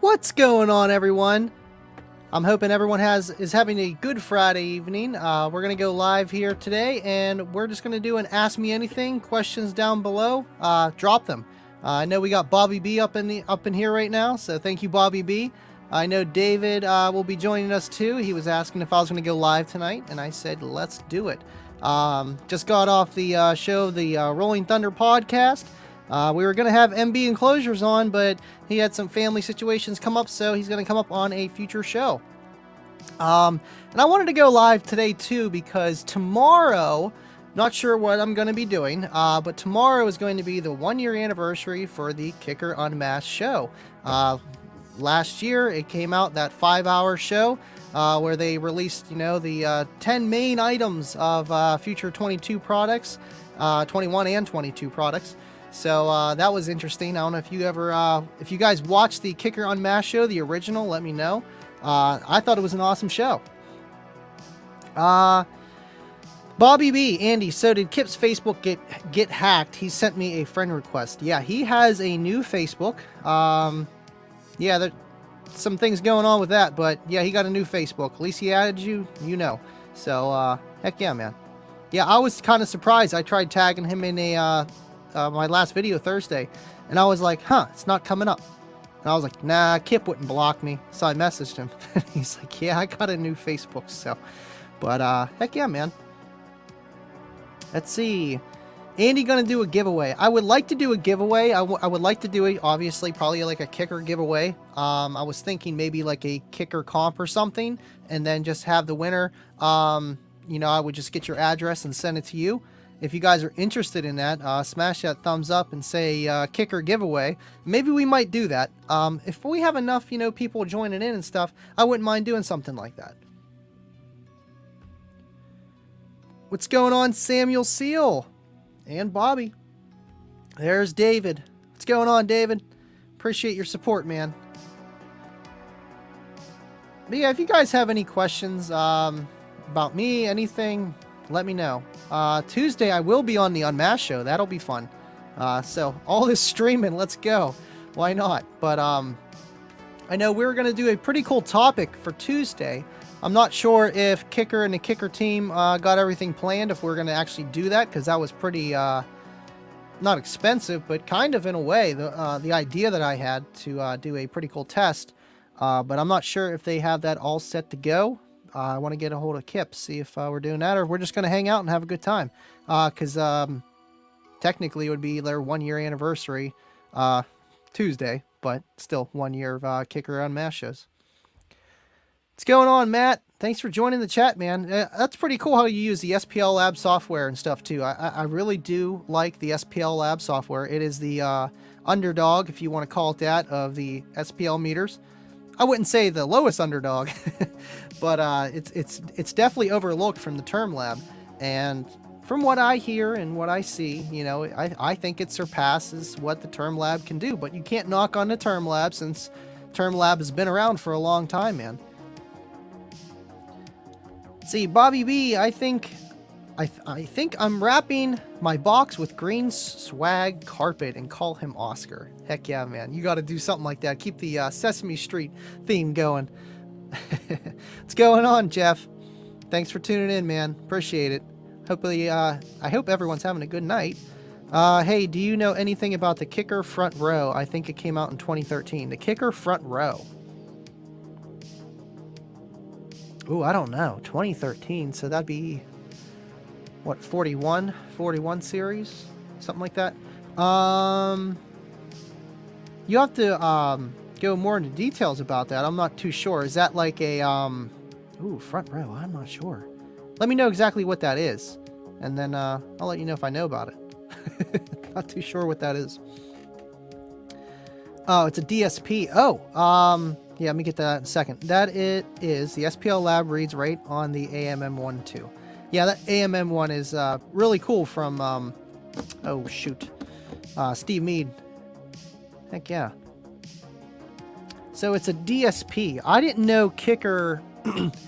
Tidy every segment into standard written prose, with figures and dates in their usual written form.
What's going on, everyone? I'm hoping everyone is having a good Friday evening. We're gonna go live here today, and we're just gonna do an Ask Me Anything. Questions down below. Drop them. I know we got Bobby B up in here right now, so thank you, Bobby B. I know David will be joining us too. He was asking if I was gonna go live tonight, and I said let's do it. Just got off the show, the Rolling Thunder podcast. We were going to have MB Enclosures on, but he had some family situations come up, so he's going to come up on a future show. And I wanted to go live today, too, because tomorrow, not sure what I'm going to be doing, but tomorrow is going to be the 1-year anniversary for the Kicker Unmasked show. Last year, it came out, that 5-hour show, where they released, the 10 main items of future 22 products, 21 and 22 products. So that was interesting. I don't know if if you guys watched the Kicker Unmasked show, the original, let me know. I thought it was an awesome show. Bobby B, Andy, so did Kip's Facebook get hacked? He sent me a friend request. Yeah, he has a new Facebook. Yeah, there's some things going on with that, but yeah, he got a new Facebook. At least he added you, So, heck yeah, man. Yeah, I was kind of surprised. I tried tagging him in my last video Thursday, and I was like, it's not coming up. And I was like, nah, Kip wouldn't block me. So I messaged him. He's like, yeah, I got a new Facebook. So, but heck yeah, man. Let's see. Andy gonna do a giveaway. I would like to do a giveaway. I would like to do it, obviously, probably like a kicker giveaway. I was thinking maybe like a kicker comp or something, and then just have the winner. I would just get your address and send it to you. If you guys are interested in that, smash that thumbs up and say kicker giveaway. Maybe we might do that. If we have enough, people joining in and stuff, I wouldn't mind doing something like that. What's going on, Samuel Seal? And Bobby. There's David. What's going on, David? Appreciate your support, man. But yeah, if you guys have any questions about me, anything, let me know. Tuesday, I will be on the Unmasked show. That'll be fun. So all this streaming, let's go. Why not? But I know we're going to do a pretty cool topic for Tuesday. I'm not sure if Kicker and the Kicker team got everything planned, if we're going to actually do that, because that was pretty, not expensive, but kind of in a way, the idea that I had to do a pretty cool test. But I'm not sure if they have that all set to go. I want to get a hold of Kip, see if we're doing that, or we're just going to hang out and have a good time. Because technically it would be their 1-year anniversary Tuesday, but still 1 year of Kicker Unmasked shows. What's going on, Matt? Thanks for joining the chat, man. That's pretty cool how you use the SPL Lab software and stuff, too. I really do like the SPL Lab software. It is the underdog, if you want to call it that, of the SPL meters. I wouldn't say the lowest underdog, but it's definitely overlooked from the Term Lab. And from what I hear and what I see, I think it surpasses what the Term Lab can do. But you can't knock on the Term Lab, since Term Lab has been around for a long time, man. See, Bobby B, I think I'm wrapping my box with green swag carpet and call him Oscar. Heck yeah, man. You got to do something like that. Keep the Sesame Street theme going. What's going on, Jeff? Thanks for tuning in, man. Appreciate it. Hopefully, I hope everyone's having a good night. Hey, do you know anything about the Kicker Front Row? I think it came out in 2013. The Kicker Front Row. Ooh, I don't know. 2013, so that'd be... what, 41 series, something like that. You have to go more into details about that. I'm not too sure. Is that like a front row? I'm not sure. Let me know exactly what that is, and then I'll let you know if I know about it. Not too sure what that is. Oh, it's a DSP. Yeah, let me get that in a second. That it is. The SPL Lab reads right on the AMM1 too. Yeah, that AMM1 is really cool from, Steve Mead. Heck yeah. So it's a DSP. I didn't know Kicker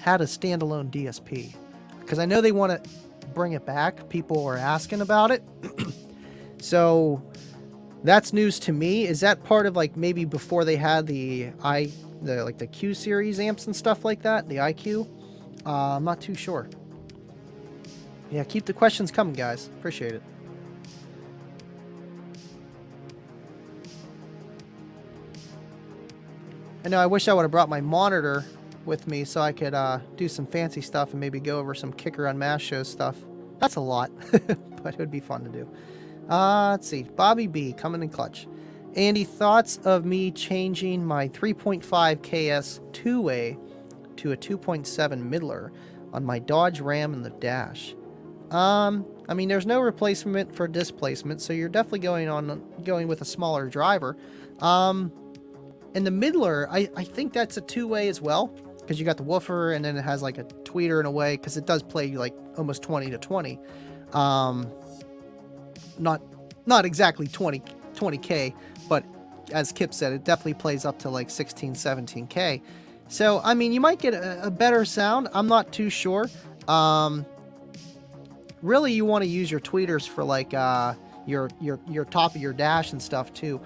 had a standalone DSP, because I know they want to bring it back. People are asking about it. So That's news to me. Is that part of like maybe before they had the Q series amps and stuff like that, the IQ? I'm not too sure. Yeah, keep the questions coming, guys. Appreciate it. I know I wish I would have brought my monitor with me so I could do some fancy stuff and maybe go over some Kicker Unmasked show stuff. That's a lot, but it would be fun to do. Let's see. Bobby B coming in clutch. Andy, thoughts of me changing my 3.5 KS two-way to a 2.7 middler on my Dodge Ram in the dash? I mean, there's no replacement for displacement, so you're definitely going with a smaller driver. And the middler, I think that's a two-way as well, because you got the woofer and then it has like a tweeter in a way, because it does play like almost 20 to 20. Not exactly 20K, but as Kip said, it definitely plays up to like 16, 17K. So, I mean, you might get a better sound. I'm not too sure. Really, you want to use your tweeters for like your top of your dash and stuff too.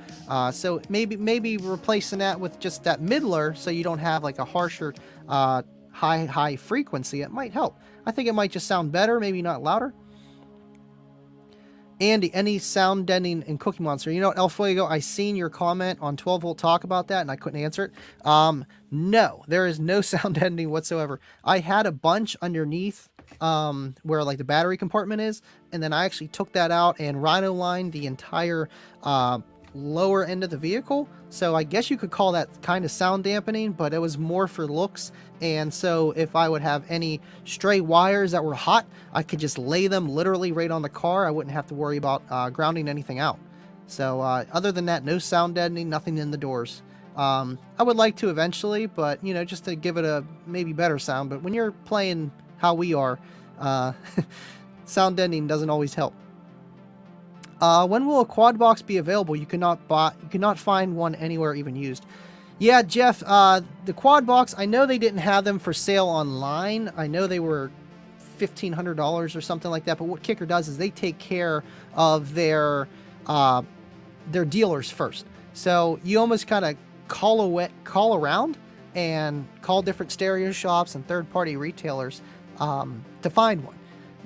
So maybe replacing that with just that middler, so you don't have like a harsher high frequency. It might help. I think it might just sound better, maybe not louder. Andy, any sound deadening in Cookie Monster? You know what, El Fuego, I seen your comment on 12 Volt Talk about that, and I couldn't answer it. No, there is no sound deadening whatsoever. I had a bunch underneath where like the battery compartment is, and then I actually took that out and rhino lined the entire lower end of the vehicle. So I guess you could call that kind of sound dampening, but it was more for looks. And so if I would have any stray wires that were hot, I could just lay them literally right on the car. I wouldn't have to worry about grounding anything out. So other than that, no sound deadening, nothing in the doors. I would like to eventually, but you know, just to give it a maybe better sound. But when you're playing how we are, sound deadening doesn't always help. When will a quad box be available? You cannot find one anywhere even used. Yeah, Jeff, the quad box, I know they didn't have them for sale online. I know they were $1,500 or something like that. But what Kicker does is they take care of their dealers first. So you almost kind of call around and call different stereo shops and third-party retailers to find one.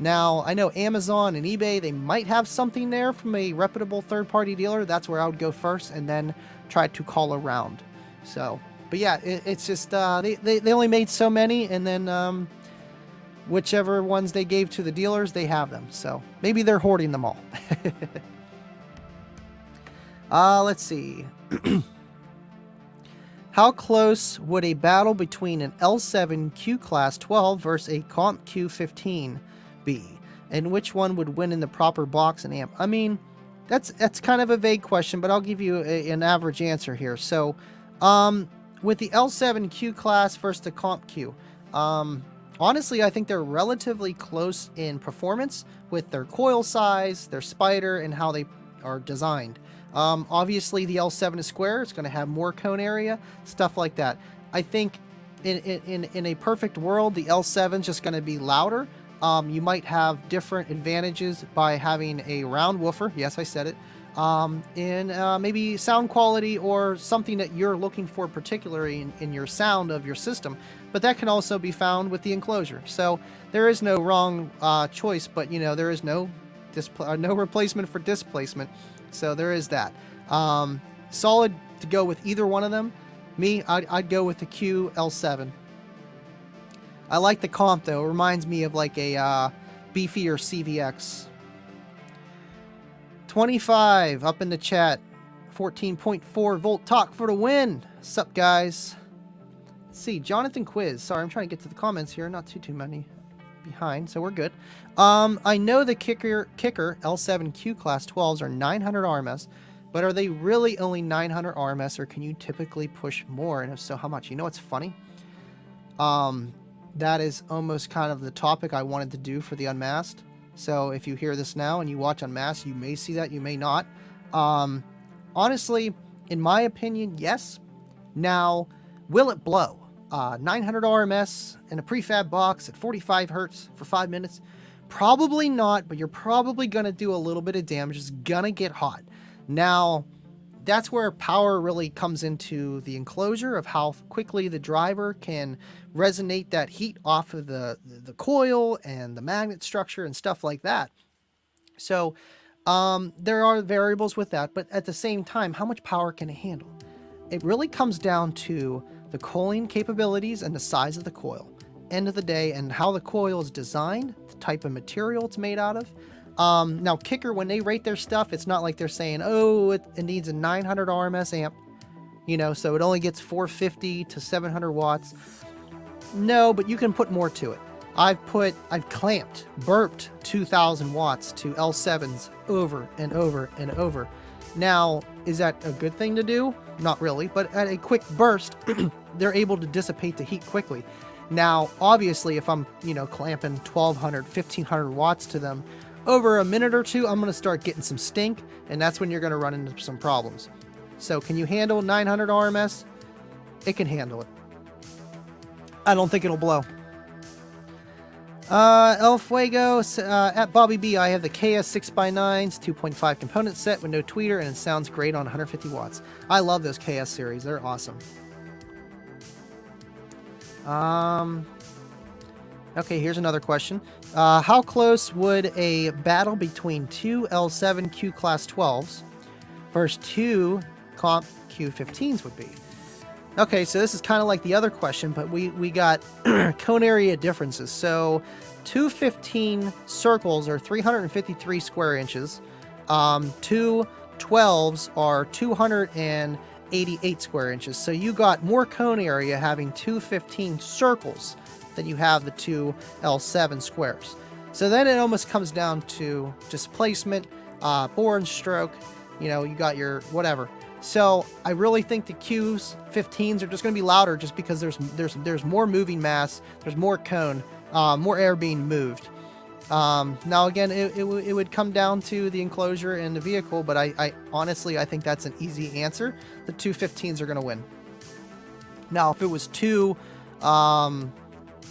Now, I know Amazon and eBay, they might have something there from a reputable third-party dealer. That's where I would go first and then try to call around. So, but yeah, it's just, they only made so many, and then whichever ones they gave to the dealers, they have them. So maybe they're hoarding them all. Let's see. How close would a battle between an L7 Q Class 12 versus a Comp Q15 be? And which one would win in the proper box and amp? I mean, that's kind of a vague question, but I'll give you an average answer here. So, with the L7 Q Class versus the Comp Q, honestly, I think they're relatively close in performance with their coil size, their spider, and how they are designed. Obviously, the L7 is square. It's going to have more cone area, stuff like that. I think in a perfect world, the L7 is just going to be louder. You might have different advantages by having a round woofer. Yes, I said it. In maybe sound quality or something that you're looking for particularly in your sound of your system. But that can also be found with the enclosure. So there is no wrong choice, but you know, there is no replacement for displacement. So there is that. Solid to go with either one of them. Me, I'd go with the QL7. I like the comp though. It reminds me of like a beefier CVX. 25 up in the chat. 14.4 volt talk for the win. Sup guys? Let's see, Jonathan Quiz. Sorry, I'm trying to get to the comments here. Not too many behind, so we're good. I know the Kicker L7 Q Class 12s are 900 RMS, but are they really only 900 RMS, or can you typically push more? And if so, how much? You know what's funny? That is almost kind of the topic I wanted to do for the Unmasked. So if you hear this now and you watch Unmasked, you may see that, you may not. Honestly, in my opinion, yes. Now, will it blow? 900 RMS in a prefab box at 45 hertz for 5 minutes? Probably not, but you're probably going to do a little bit of damage. It's going to get hot. Now, that's where power really comes into the enclosure of how quickly the driver can resonate that heat off of the coil and the magnet structure and stuff like that. So there are variables with that, but at the same time, how much power can it handle? It really comes down to the coiling capabilities and the size of the coil. End of the day, and how the coil is designed, the type of material it's made out of. Now, Kicker, when they rate their stuff, it's not like they're saying, oh, it needs a 900 RMS amp, you know, so it only gets 450 to 700 watts. No, but you can put more to it. I've burped 2000 watts to L7s over and over and over. Now, is that a good thing to do? Not really, but at a quick burst, they're able to dissipate the heat quickly. Now, obviously, if I'm, you know, clamping 1200, 1500 watts to them, over a minute or two, I'm going to start getting some stink, and that's when you're going to run into some problems. So, can you handle 900 RMS? It can handle it. I don't think it'll blow. El Fuego, at Bobby B, I have the KS 6x9's 2.5 component set with no tweeter, and it sounds great on 150 watts. I love those KS series. They're awesome. Okay, here's another question. How close would a battle between two L7 Q Class 12s versus two Comp Q15s would be? Okay, so this is kind of like the other question, but we got cone area differences. So 215 circles are 353 square inches. Two 12s are 288 square inches. So you got more cone area having 215 circles than you have the two L7 squares. So then it almost comes down to displacement, bore and stroke. You know, you got your whatever. So I really think the Q15s are just going to be louder just because there's more moving mass, there's more cone, more air being moved. Now again, it would come down to the enclosure and the vehicle, but I honestly, I think that's an easy answer. The 215s are going to win. Now, if it was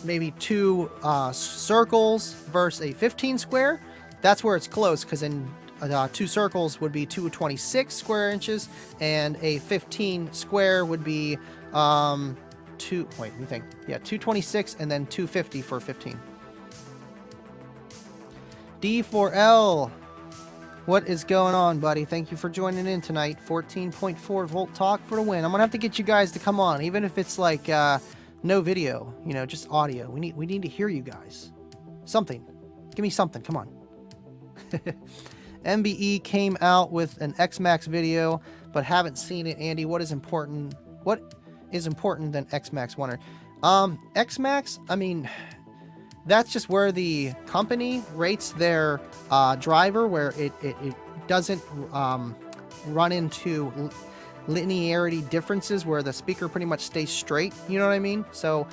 maybe two circles versus a 15 square, that's where it's close, because in two circles would be 226 square inches, and a 15 square would be 226, and then 250 for 15. D4L, what is going on, buddy? Thank you for joining in tonight. 14.4 volt talk for the win. I'm gonna have to get you guys to come on, even if it's like no video, you know, just audio. We need to hear you guys. Something. Give me something. Come on. MBE came out with an XMAX video, but haven't seen it. Andy, what is important than XMAX Wonder? XMAX, I mean, that's just where the company rates their driver, where it doesn't run into linearity differences where the speaker pretty much stays straight. You know what I mean? So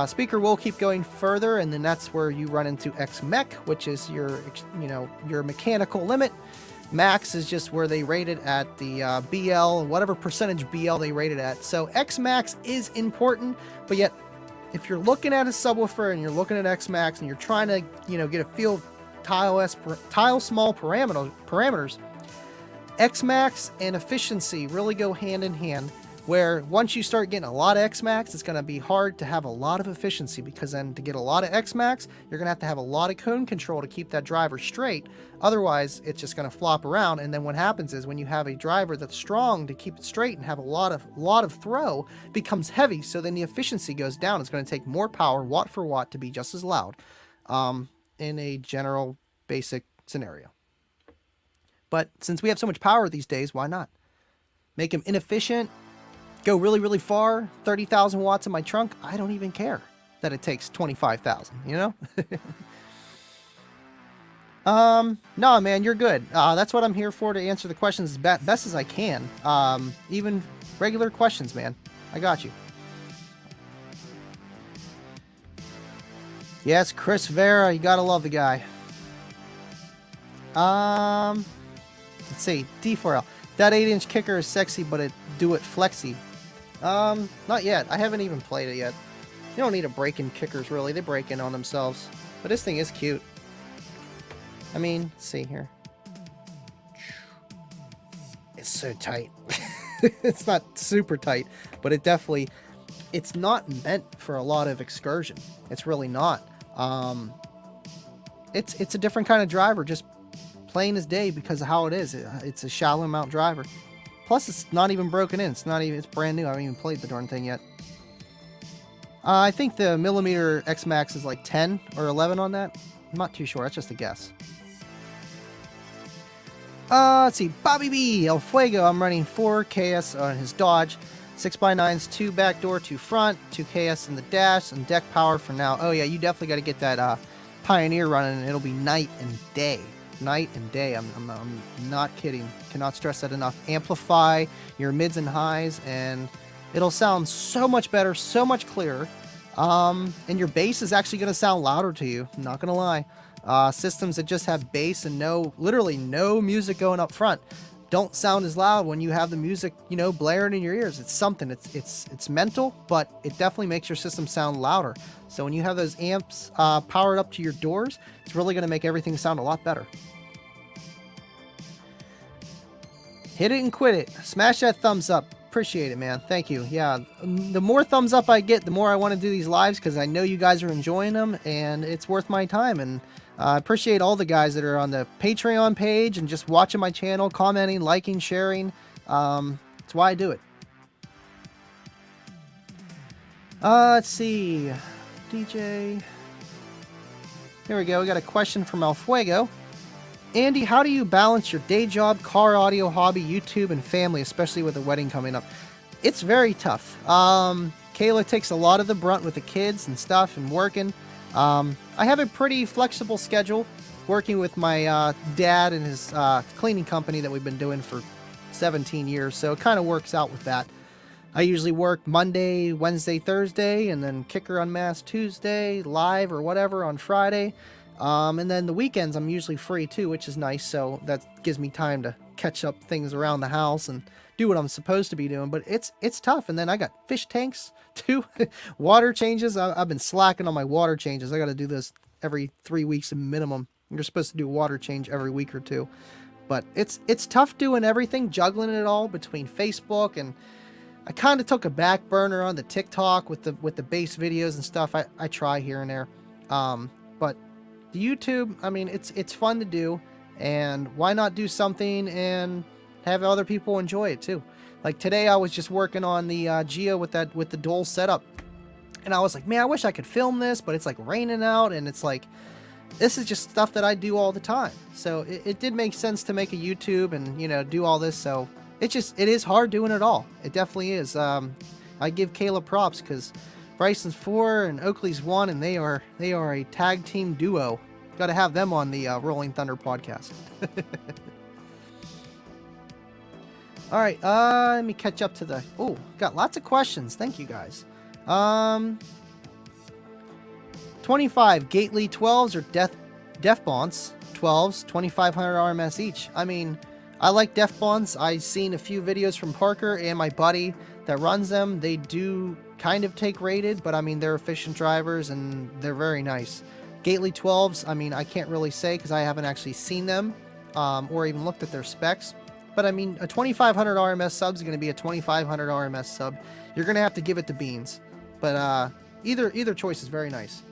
speaker will keep going further, and then that's where you run into XMEC, which is your mechanical limit. Max is just where they rate it at the BL, whatever percentage BL they rate it at. So XMax is important, but yet if you're looking at a subwoofer and you're looking at XMax and you're trying to, you know, get a feel of tile small parameters, XMax and efficiency really go hand in hand, where once you start getting a lot of XMax, it's going to be hard to have a lot of efficiency, because then to get a lot of XMax, you're going to have a lot of cone control to keep that driver straight. Otherwise, it's just going to flop around, and then what happens is when you have a driver that's strong to keep it straight and have a lot of throw, it becomes heavy, so then the efficiency goes down. It's going to take more power, watt for watt, to be just as loud in a general basic scenario. But since we have so much power these days, why not? Make them inefficient, go really, really far, 30,000 watts in my trunk. I don't even care that it takes 25,000, you know? No, man, you're good. That's what I'm here for, to answer the questions as best as I can. Even regular questions, man. I got you. Yes, Chris Vera, you gotta love the guy. Let's see, D4L. That 8-inch kicker is sexy, but it flexy. Not yet. I haven't even played it yet. You don't need to break in kickers, really. They break in on themselves. But this thing is cute. I mean, let's see here. so tight. It's not super tight, but it's not meant for a lot of excursion. It's really not. It's a different kind of driver, just plain as day because of how it is. It's a shallow mount driver. Plus, it's not even broken in. It's brand new. I haven't even played the darn thing yet. I think the millimeter X Max is like 10 or 11 on that. I'm not too sure. That's just a guess. Let's see. Bobby B. El Fuego. I'm running 4 KS on his Dodge. 6x9s, 2 back door, 2 front, 2 KS in the dash, and deck power for now. Oh yeah, you definitely got to get that Pioneer running. It'll be night and day. Night and day. I'm not kidding. Cannot stress that enough. Amplify your mids and highs, and it'll sound so much better, so much clearer. And your bass is actually going to sound louder to you. I'm not going to lie. Systems that just have bass and literally no music going up front don't sound as loud when you have the music, blaring in your ears. It's something. It's mental, but it definitely makes your system sound louder. So when you have those amps powered up to your doors, it's really going to make everything sound a lot better. Hit it and quit it. Smash that thumbs up. Appreciate it, man. Thank you. Yeah, the more thumbs up I get, the more I want to do these lives because I know you guys are enjoying them and it's worth my time. And I appreciate all the guys that are on the Patreon page and just watching my channel, commenting, liking, sharing. That's why I do it. Let's see. DJ. Here we go. We got a question from El Fuego. Andy, how do you balance your day job, car audio, hobby, YouTube, and family, especially with a wedding coming up? It's very tough. Kayla takes a lot of the brunt with the kids and stuff and working. I have a pretty flexible schedule working with my dad and his cleaning company that we've been doing for 17 years, so it kind of works out with that. I usually work Monday, Wednesday, Thursday, and then Kicker Unmasked Tuesday, live or whatever on Friday. And then the weekends I'm usually free too, which is nice, so that gives me time to catch up things around the house and do what I'm supposed to be doing. But it's tough. And then I got fish tanks too. Water changes. I've been slacking on my water changes. I got to do this every 3 weeks minimum. You're supposed to do a water change every week or two. But it's tough doing everything, juggling it all between Facebook, and I kind of took a back burner on the TikTok with the base videos and stuff. I try here and there. But the YouTube, I mean, it's fun to do, and why not do something and have other people enjoy it too? Like today I was just working on the Geo with the dual setup, and I was like, man, I wish I could film this, but it's like raining out, and it's like, this is just stuff that I do all the time. So it did make sense to make a YouTube and, do all this. So it is hard doing it all. It definitely is. I give Kayla props because Bryson's 4 and Oakley's 1, and they are a tag team duo. Got to have them on the Rolling Thunder podcast. All right, let me catch up to got lots of questions. Thank you guys. 25 Gately 12s or Def Bonds 12s, 2500 RMS each. I mean, I like Def Bonds. I've seen a few videos from Parker and my buddy that runs them. They do kind of take rated, but I mean, they're efficient drivers and they're very nice. Gately 12s, I mean, I can't really say because I haven't actually seen them or even looked at their specs. But I mean, a 2500 RMS sub is going to be a 2500 RMS sub. You're going to have to give it to beans. But either choice is very nice.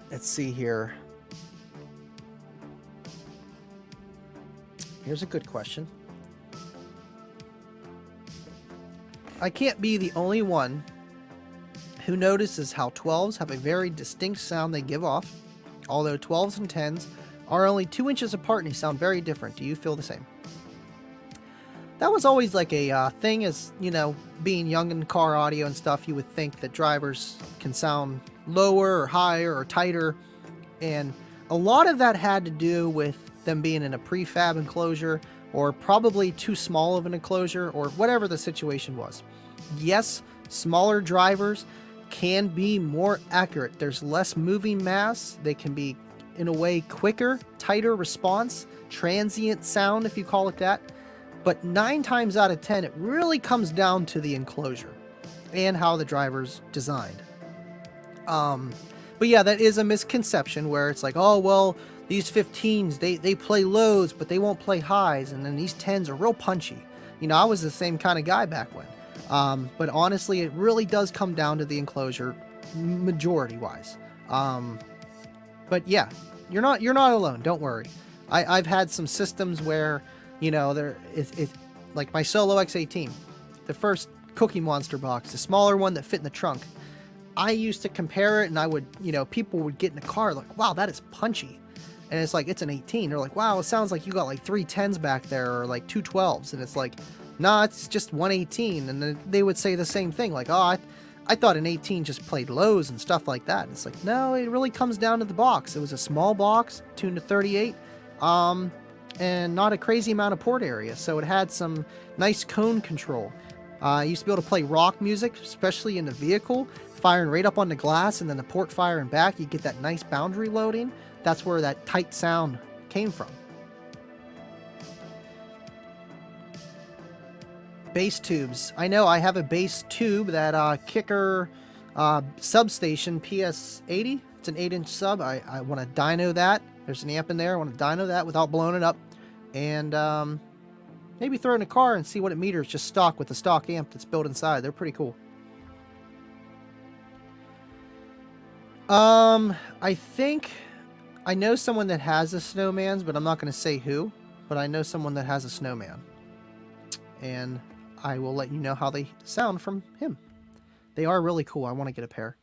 Let's see here. Here's a good question. I can't be the only one who notices how 12s have a very distinct sound they give off, although 12s and 10s are only 2 inches apart and they sound very different. Do you feel the same? That was always like a thing as, being young in car audio and stuff, you would think that drivers can sound lower or higher or tighter, and a lot of that had to do with them being in a prefab enclosure or probably too small of an enclosure or whatever the situation was. Yes, smaller drivers can be more accurate. There's less moving mass. They can be, in a way, quicker, tighter response, transient sound, if you call it that. But 9 times out of 10, it really comes down to the enclosure and how the driver's designed. But yeah, that is a misconception where it's like, oh, well, these 15s, they play lows, but they won't play highs. And then these 10s are real punchy. You know, I was the same kind of guy back when. But honestly, it really does come down to the enclosure, majority-wise. But yeah, you're not alone. Don't worry. I've had some systems where, you know, like my Solo X18, the first Cookie Monster box, the smaller one that fit in the trunk. I used to compare it, and I would, you know, people would get in the car like, wow, that is punchy. And it's like, it's an 18. They're like, wow, it sounds like you got like 3 10s back there, or like 2 12s. And it's like, nah, it's just 118. And then they would say the same thing, like, oh, I thought an 18 just played lows and stuff like that. And it's like, no, it really comes down to the box. It was a small box, tuned to 38, and not a crazy amount of port area. So it had some nice cone control. I used to be able to play rock music, especially in the vehicle, firing right up on the glass, and then the port firing back. You get that nice boundary loading. That's where that tight sound came from. Bass tubes. I know I have a bass tube, that Kicker substation PS80. It's an 8-inch sub. I want to dyno that. There's an amp in there. I want to dyno that without blowing it up. And maybe throw it in a car and see what it meters just stock with the stock amp that's built inside. They're pretty cool. I think I know someone that has a snowman's, but I'm not going to say who. But I know someone that has a snowman. And I will let you know how they sound from him. They are really cool. I want to get a pair.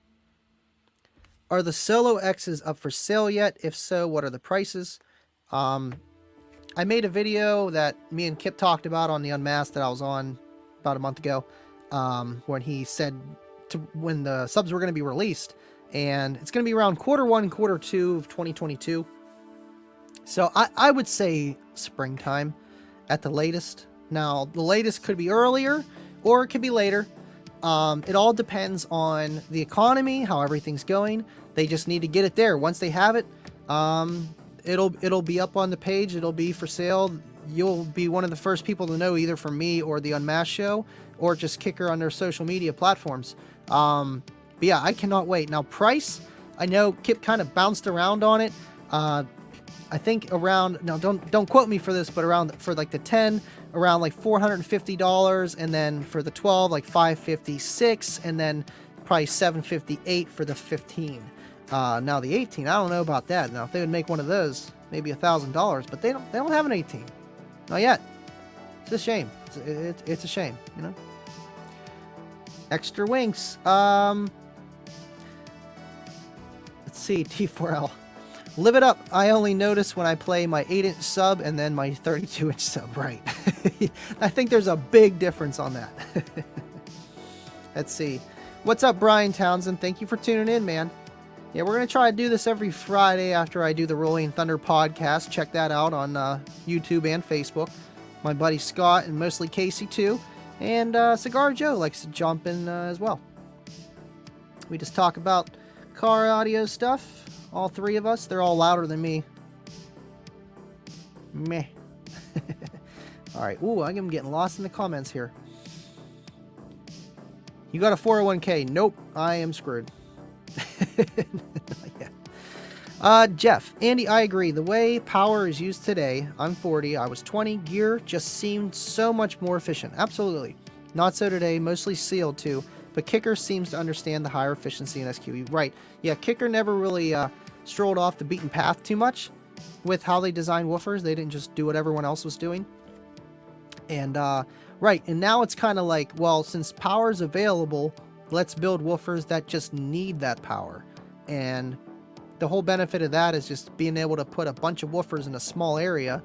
Are the Solo X's up for sale yet? If so, what are the prices? I made a video that me and Kip talked about on the Unmasked that I was on about a month ago, when he said when the subs were going to be released. And it's going to be around Q1, Q2 of 2022. So I would say springtime at the latest. Now, the latest could be earlier or it could be later. It all depends on the economy, how everything's going. They just need to get it there. Once they have it, it'll be up on the page. It'll be for sale. You'll be one of the first people to know, either from me or the Unmasked show, or just Kicker on their social media platforms. But yeah, I cannot wait. Now, price, I know Kip kind of bounced around on it. I think around, now don't quote me for this, but around, for like the 10, around like $450, and then for the 12, like $556, and then probably $758 for the 15. Now the 18, I don't know about that. Now if they would make one of those, maybe $1,000, but they don't have an 18, not yet. It's a shame. It's a shame, you know. Extra winks. Let's see, T4L. Live it up. I only notice when I play my 8-inch sub and then my 32-inch sub, right? I think there's a big difference on that. Let's see. What's up, Brian Townsend? Thank you for tuning in, man. Yeah, we're going to try to do this every Friday after I do the Rolling Thunder podcast. Check that out on YouTube and Facebook. My buddy Scott, and mostly Casey too. And Cigar Joe likes to jump in as well. We just talk about car audio stuff. All three of us. They're all louder than me. Meh. Alright. Ooh, I'm getting lost in the comments here. You got a 401k. Nope. I am screwed. Jeff. Andy, I agree. The way power is used today, I'm 40, I was 20, gear just seemed so much more efficient. Absolutely. Not so today, mostly sealed too. But Kicker seems to understand the higher efficiency in SQE. Right. Yeah, Kicker never really strolled off the beaten path too much with how they design woofers. They didn't just do what everyone else was doing. And, right, and now it's kind of like, well, since power is available, let's build woofers that just need that power. And the whole benefit of that is just being able to put a bunch of woofers in a small area.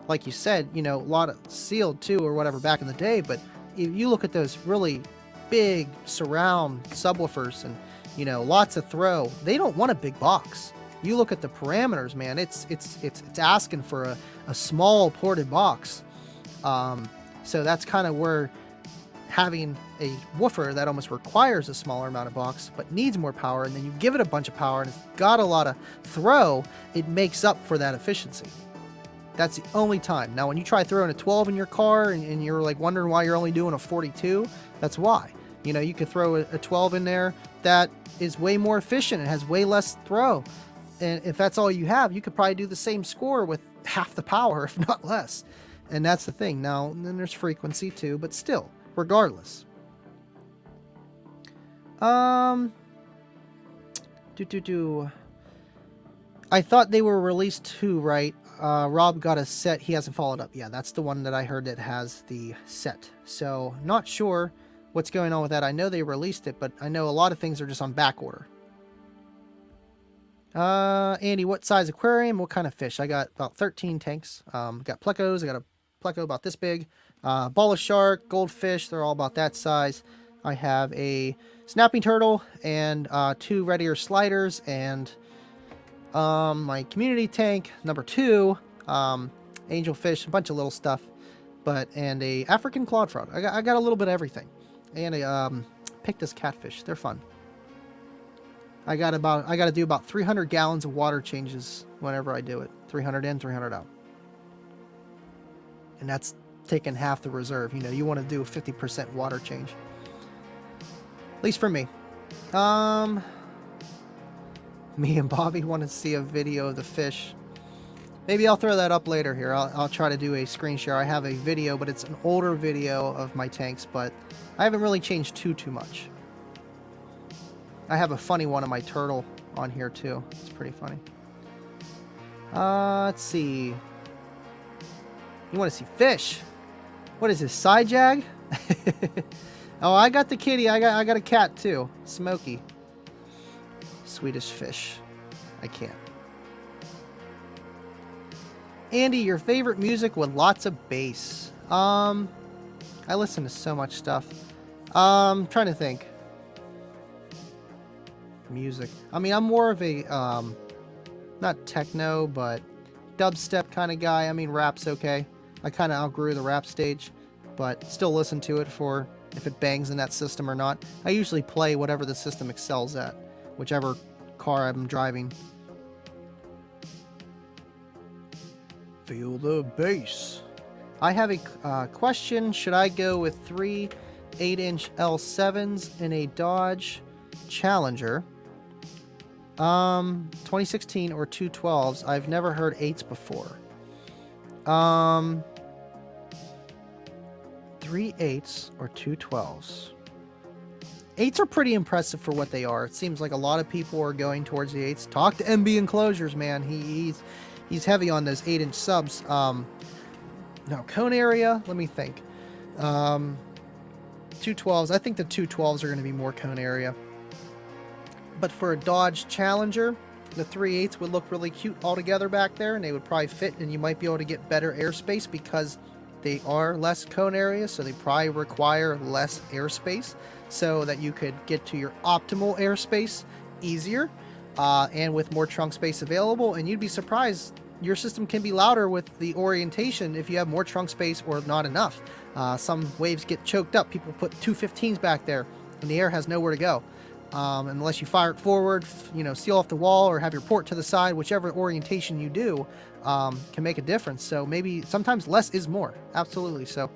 Like you said, you know, a lot of sealed too or whatever back in the day. But if you look at those really big surround subwoofers and, you know, lots of throw, they don't want a big box. You look at the parameters, man, it's asking for a small ported box. So that's kind of where having a woofer that almost requires a smaller amount of box but needs more power, and then you give it a bunch of power and it's got a lot of throw, it makes up for that efficiency. That's the only time. Now when you try throwing a 12 in your car and you're like wondering why you're only doing a 42, that's why. You know, you could throw a 12 in there that is way more efficient. It has way less throw. And if that's all you have, you could probably do the same score with half the power, if not less. And that's the thing. Now, then there's frequency too, but still, regardless. I thought they were released too, right? Rob got a set. He hasn't followed up. Yeah, that's the one that I heard that has the set. So, not sure what's going on with that. I know they released it, but I know a lot of things are just on back order. Andy, what size aquarium? What kind of fish? I got about 13 tanks. Got plecos. I got a pleco about this big. Ball of shark, goldfish. They're all about that size. I have a snapping turtle and 2 red ear sliders and my community tank number 2, angelfish, a bunch of little stuff, and a African clawed frog. I got a little bit of everything, and a pictus catfish. They're fun. I got to do about 300 gallons of water changes whenever I do it. 300 in, 300 out, and that's taking half the reserve. You know, you want to do a 50% water change, at least for me. Me and Bobby want to see a video of the fish. Maybe I'll throw that up later here. I'll try to do a screen share. I have a video, but it's an older video of my tanks, but I haven't really changed too much. I have a funny one of my turtle on here too. It's pretty funny. Let's see. You want to see fish? What is this, side jag? Oh, I got the kitty. I got a cat too. Smokey. Swedish fish. I can't. Andy, your favorite music with lots of bass? I listen to so much stuff. Trying to think. Music. I mean, I'm more of a not techno, but dubstep kind of guy. I mean, rap's okay. I kind of outgrew the rap stage, but still listen to it for if it bangs in that system or not. I usually play whatever the system excels at, whichever car I'm driving. Feel the bass. I have a question. Should I go with 3 8-inch L7s in a Dodge Challenger 2016 or 2 12s? I've never heard 8s before. 3 8s or 2 12s. 8s are pretty impressive for what they are. It seems like a lot of people are going towards the 8s. Talk to MB Enclosures, man. He's heavy on those 8-inch subs. No, cone area, let me think. 2 12s. I think the 2 12s are going to be more cone area. But for a Dodge Challenger, the 3 8s would look really cute all together back there, and they would probably fit, and you might be able to get better airspace because they are less cone area, so they probably require less airspace so that you could get to your optimal airspace easier and with more trunk space available. And you'd be surprised, your system can be louder with the orientation if you have more trunk space or not enough. Some waves get choked up. People put 215s back there and the air has nowhere to go. Unless you fire it forward, seal off the wall or have your port to the side, whichever orientation you do can make a difference. So maybe sometimes less is more. Absolutely. So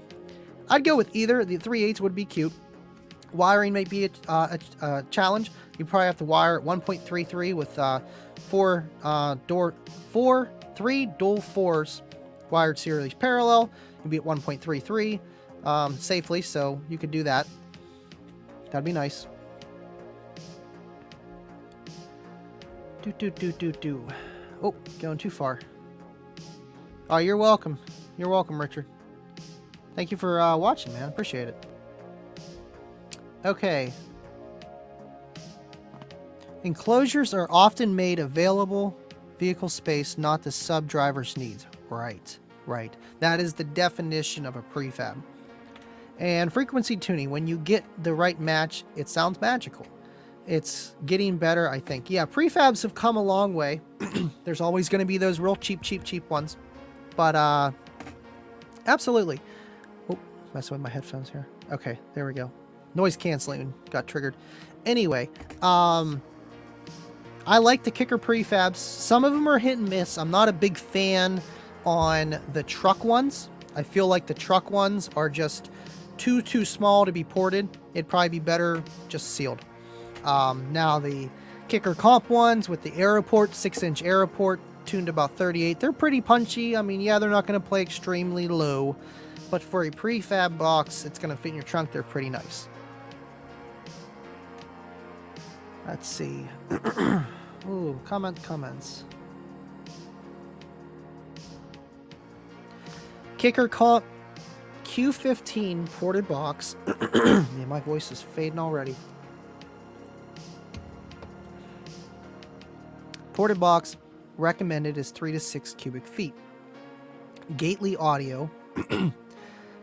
I'd go with either. The 3 8s would be cute. Wiring may be a challenge. You probably have to wire at 1.33 with 3 dual 4s wired serially parallel. You'd be at 1.33 safely, so you could do that. That'd be nice. Oh, going too far. Oh, you're welcome. You're welcome, Richard. Thank you for watching, man. Appreciate it. Okay. Enclosures are often made available vehicle space, not the sub-driver's needs. Right. That is the definition of a prefab. And frequency tuning, when you get the right match, it sounds magical. It's getting better, I think. Yeah, prefabs have come a long way. There's always going to be those real cheap ones. But, absolutely. Oh, messing with my headphones here. Okay, there we go. Noise canceling got triggered. Anyway, I like the kicker prefabs. Some of them are hit and miss. I'm not a big fan on the truck ones. I feel like the truck ones are just too small to be ported. It'd probably be better just sealed. Now the Kicker comp ones with the Aeroport, 6-inch Aeroport, tuned about 38. They're pretty punchy. I mean, yeah, they're not going to play extremely low, but for a prefab box, it's going to fit in your trunk. They're pretty nice. Let's see. Ooh, comments. Kicker comp Q15 ported box. Yeah, my voice is fading already. Ported box recommended is 3 to 6 cubic feet. Gately audio. I'm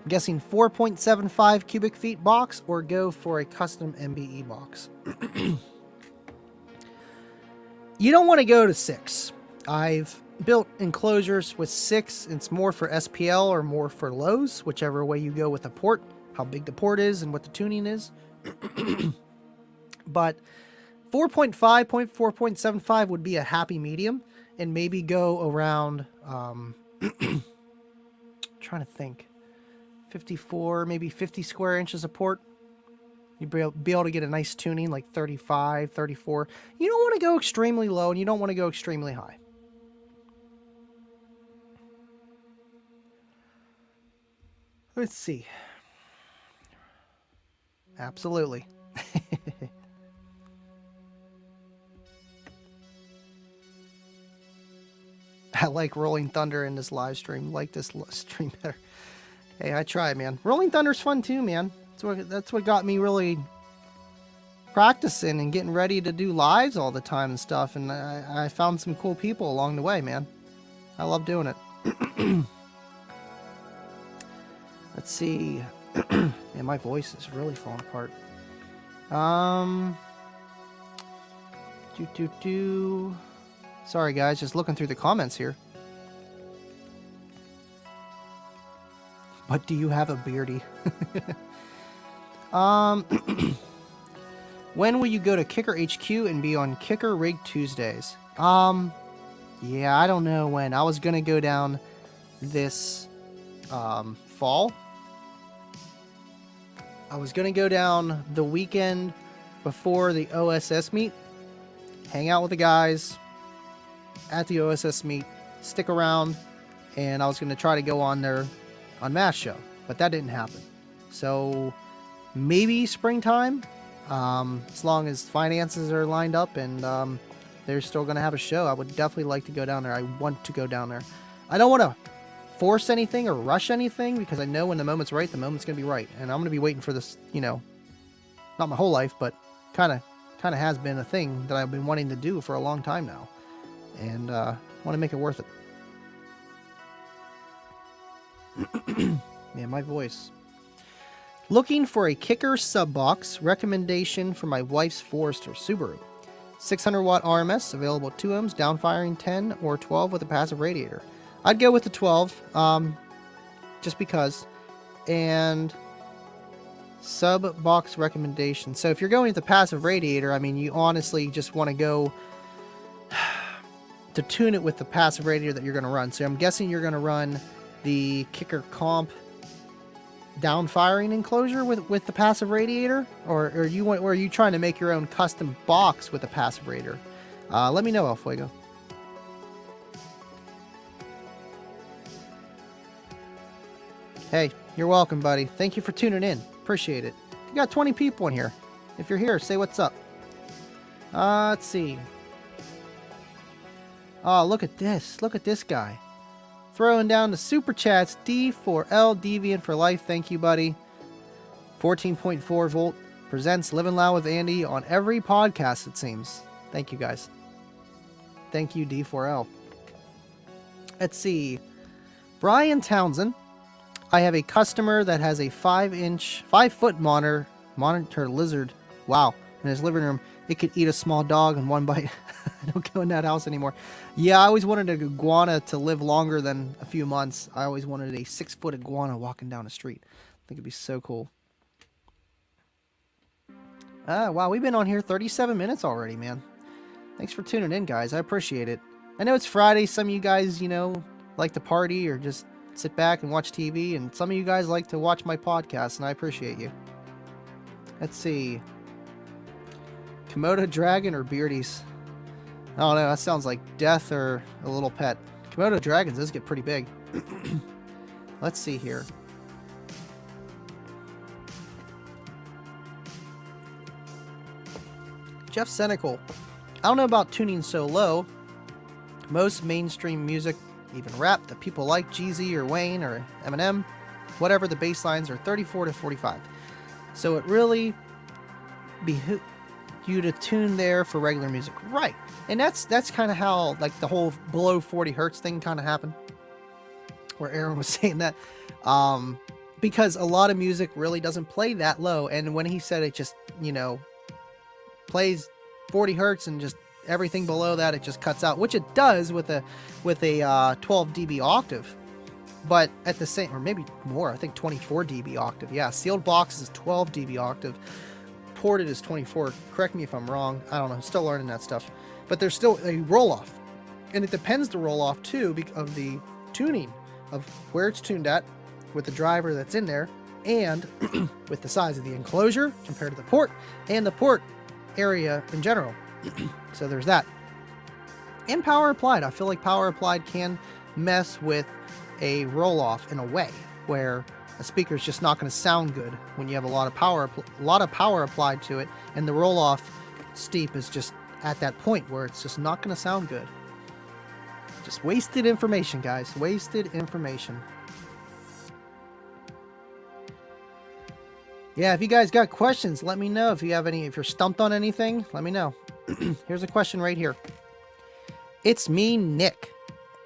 guessing 4.75 cubic feet box, or go for a custom MBE box. You don't want to go to 6. I've built enclosures with 6. It's more for SPL or more for lows, whichever way you go with the port, how big the port is and what the tuning is. But 4.5, 4.75 would be a happy medium, and maybe go around, trying to think, 54, maybe 50 square inches of port. You'd be able to get a nice tuning like 35, 34. You don't want to go extremely low, and you don't want to go extremely high. Let's see. Absolutely. I like Rolling Thunder in this live stream. Like this stream better. Hey, I tried, man. Rolling Thunder's fun too, man. That's what got me really practicing and getting ready to do lives all the time and stuff. And I found some cool people along the way, man. I love doing it. Let's see. Yeah, my voice is really falling apart. Sorry, guys, just looking through the comments here. But do you have a beardy? When will you go to Kicker HQ and be on Kicker Rig Tuesdays? Yeah, I don't know when. I was gonna go down this fall. I was gonna go down the weekend before the OSS meet, hang out with the guys at the OSS meet, stick around, and I was gonna try to go on their Unmasked show, but that didn't happen. So maybe springtime, as long as finances are lined up and they're still gonna have a show. I would definitely like to go down there. I want to go down there. I don't want to force anything or rush anything, because I know when the moment's right, the moment's gonna be right, and I'm gonna be waiting for this, you know, not my whole life, but kind of has been a thing that I've been wanting to do for a long time now, and want to make it worth it. Man, my voice. Looking for a Kicker sub box. Recommendation for my wife's Forester Subaru. 600 watt RMS, available 2 ohms, downfiring 10 or 12 with a passive radiator. I'd go with the 12, just because. And sub box recommendation. So if you're going with the passive radiator, I mean, you honestly just want to go to tune it with the passive radiator that you're going to run. So I'm guessing you're going to run the Kicker comp downfiring enclosure with the passive radiator, or are you trying to make your own custom box with a passive radiator? Let me know, El Fuego. Hey, you're welcome, buddy. Thank you for tuning in. Appreciate it. You got 20 people in here. If you're here, say what's up. Let's see. Oh, look at this. Look at this guy. Throwing down the super chats. D4L Deviant for life. Thank you, buddy. 14.4 volt presents Livin' Loud with Andy on every podcast, it seems. Thank you, guys. Thank you, D4L. Let's see. Brian Townsend. I have a customer that has a 5-foot monitor lizard. Wow. In his living room. It could eat a small dog in one bite. I don't go in that house anymore. Yeah, I always wanted an iguana to live longer than a few months. I always wanted a 6-foot iguana walking down the street. I think it'd be so cool. Wow, we've been on here 37 minutes already, man. Thanks for tuning in, guys. I appreciate it. I know it's Friday. Some of you guys, you know, like to party or just sit back and watch TV. And some of you guys like to watch my podcast, and I appreciate you. Let's see. Komodo dragon or beardies? I don't know. That sounds like death or a little pet. Komodo dragons does get pretty big. Let's see here. Jeff Senecal. I don't know about tuning so low. Most mainstream music, even rap that people like, Jeezy or Wayne or Eminem, whatever, the bass lines are 34 to 45. So it really behooves you to tune there for regular music. Right. And that's kind of how like the whole below 40 hertz thing kind of happened. Where Aaron was saying that. Because a lot of music really doesn't play that low. And when he said it just, you know, plays 40 hertz and just everything below that, it just cuts out, which it does with a 12 dB octave. But at the same, or maybe more, I think 24 dB octave. Yeah, sealed box is 12 dB octave. Ported is 24. Correct me if I'm wrong. I don't know. I'm still learning that stuff. But there's still a roll-off. And it depends the roll-off, too, of the tuning of where it's tuned at with the driver that's in there and with the size of the enclosure compared to the port and the port area in general. So there's that. And power applied. I feel like power applied can mess with a roll-off in a way where a speaker is just not going to sound good when you have a lot of power applied to it, and the roll-off steep is just at that point where it's just not going to sound good. Just wasted information, guys. Wasted information. Yeah, if you guys got questions, let me know. If you have any, if you're stumped on anything, let me know. Here's a question right here. It's me, Nick.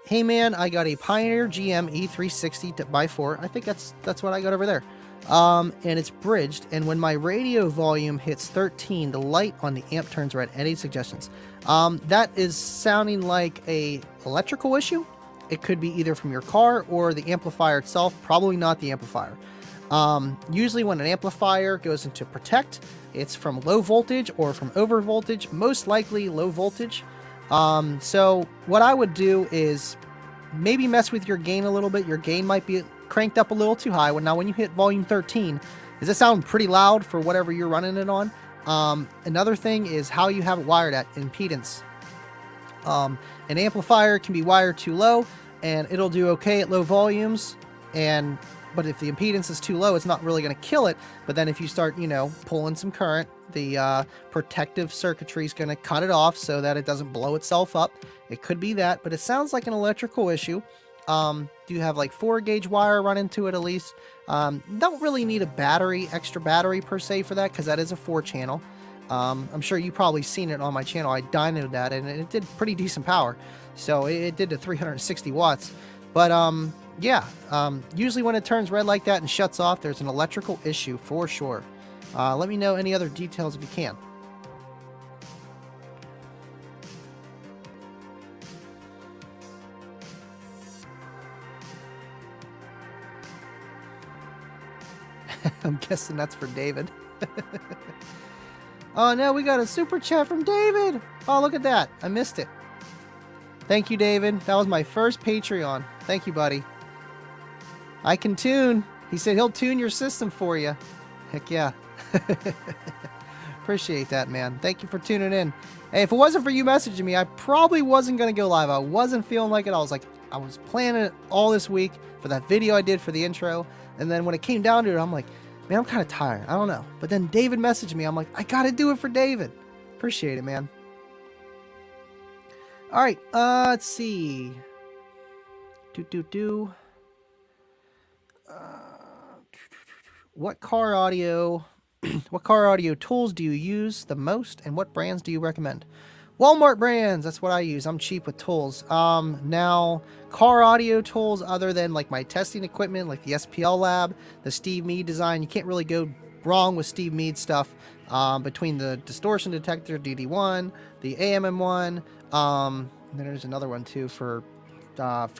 Hey man, I got a Pioneer GM E360 x4. I think that's what I got over there. And it's bridged, and when my radio volume hits 13, the light on the amp turns red. Any suggestions? That is sounding like a electrical issue. It could be either from your car or the amplifier itself. Probably not the amplifier. Usually when an amplifier goes into protect, it's from low voltage or from over voltage, most likely low voltage. So what I would do is maybe mess with your gain a little bit. Your gain might be cranked up a little too high. Now when you hit volume 13, does it sound pretty loud for whatever you're running it on? Another thing is how you have it wired at impedance. An amplifier can be wired too low and it'll do okay at low volumes, but if the impedance is too low, it's not really going to kill it. But then if you start, pulling some current, the protective circuitry is going to cut it off so that it doesn't blow itself up. It could be that, but it sounds like an electrical issue. Do you have like 4-gauge wire run into it at least? Don't really need a extra battery per se for that, because that is a 4-channel. I'm sure you've probably seen it on my channel. I dynoed that and it did pretty decent power. So it did to 360 watts. But yeah, usually when it turns red like that and shuts off, there's an electrical issue for sure. Let me know any other details if you can. I'm guessing that's for David. Oh no, we got a super chat from David. Oh, look at that. I missed it. Thank you, David. That was my first Patreon. Thank you, buddy. I can tune. He said he'll tune your system for you. Heck yeah. Appreciate that, man. Thank you for tuning in. Hey, if it wasn't for you messaging me, I probably wasn't going to go live. I wasn't feeling like it. I was planning it all this week for that video I did for the intro. And then when it came down to it, I'm like, man, I'm kind of tired. I don't know. But then David messaged me. I'm like, I got to do it for David. Appreciate it, man. All right. Let's see. What car audio tools do you use the most, and what brands do you recommend? Walmart brands, that's what I use. I'm cheap with tools. Now, car audio tools other than like my testing equipment, like the SPL Lab, the Steve Mead design, you can't really go wrong with Steve Mead stuff. Between the distortion detector, DD1, the AMM1, and then there's another one too for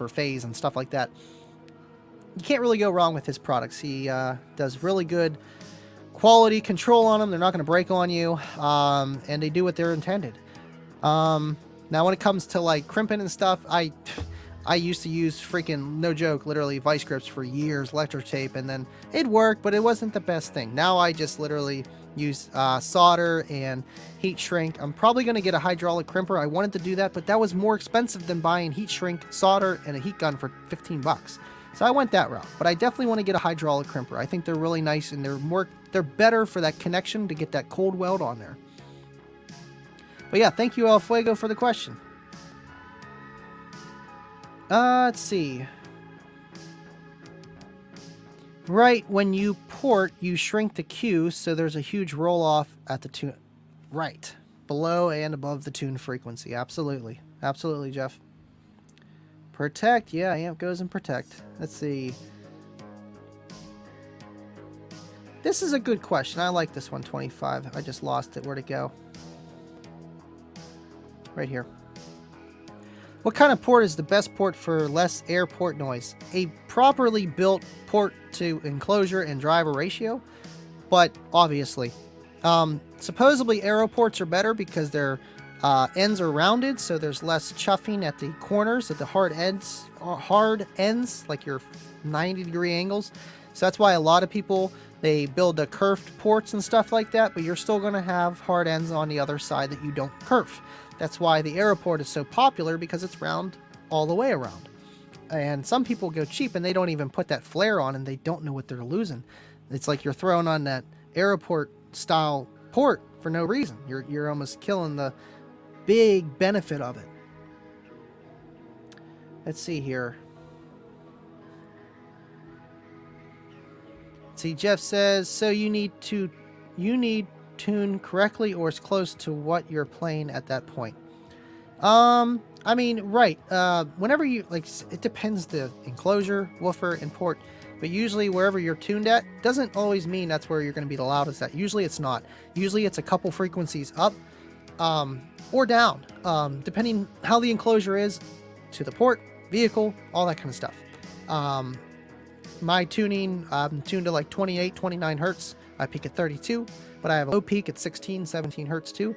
phase and stuff like that. You can't really go wrong with his products. He does really good quality control on them. They're not going to break on you, and they do what they're intended. Now when it comes to like crimping and stuff, I I used to use freaking, no joke, literally vice grips for years, electric tape, and then it worked, but it wasn't the best thing. Now I just literally use solder and heat shrink. I'm probably going to get a hydraulic crimper. I wanted to do that, but that was more expensive than buying heat shrink, solder, and a heat gun for 15 bucks. So I went that route, but I definitely want to get a hydraulic crimper. I think they're really nice, and they're better for that connection to get that cold weld on there. But yeah, thank you, El Fuego, for the question. Let's see. Right, when you port, you shrink the Q, so there's a huge roll-off at the tune. Right, below and above the tune frequency. Absolutely. Absolutely, Jeff. Protect, yeah, amp goes in protect. Let's see. This is a good question. I like this 125. I just lost it. Where'd it go? Right here. What kind of port is the best port for less air port noise? A properly built port to enclosure and driver ratio, but obviously. Supposedly aero ports are better because their ends are rounded, so there's less chuffing at the corners, at the hard ends, like your 90-degree angles. So that's why a lot of people, they build curved ports and stuff like that, but you're still going to have hard ends on the other side that you don't curve. That's why the Aeroport is so popular, because it's round all the way around. And some people go cheap and they don't even put that flare on, and they don't know what they're losing. It's like you're throwing on that Aeroport style port for no reason. You're almost killing the big benefit of it. Let's see here. See, Jeff says, so you need tune correctly or as close to what you're playing at that point. I mean, right. Whenever you, like, it depends the enclosure, woofer, and port, but usually wherever you're tuned at doesn't always mean that's where you're going to be the loudest at. Usually it's not. Usually it's a couple frequencies up, or down, depending how the enclosure is to the port, vehicle, all that kind of stuff. My tuning, I'm tuned to like 28, 29 hertz. I peak at 32, but I have a low peak at 16, 17 hertz too,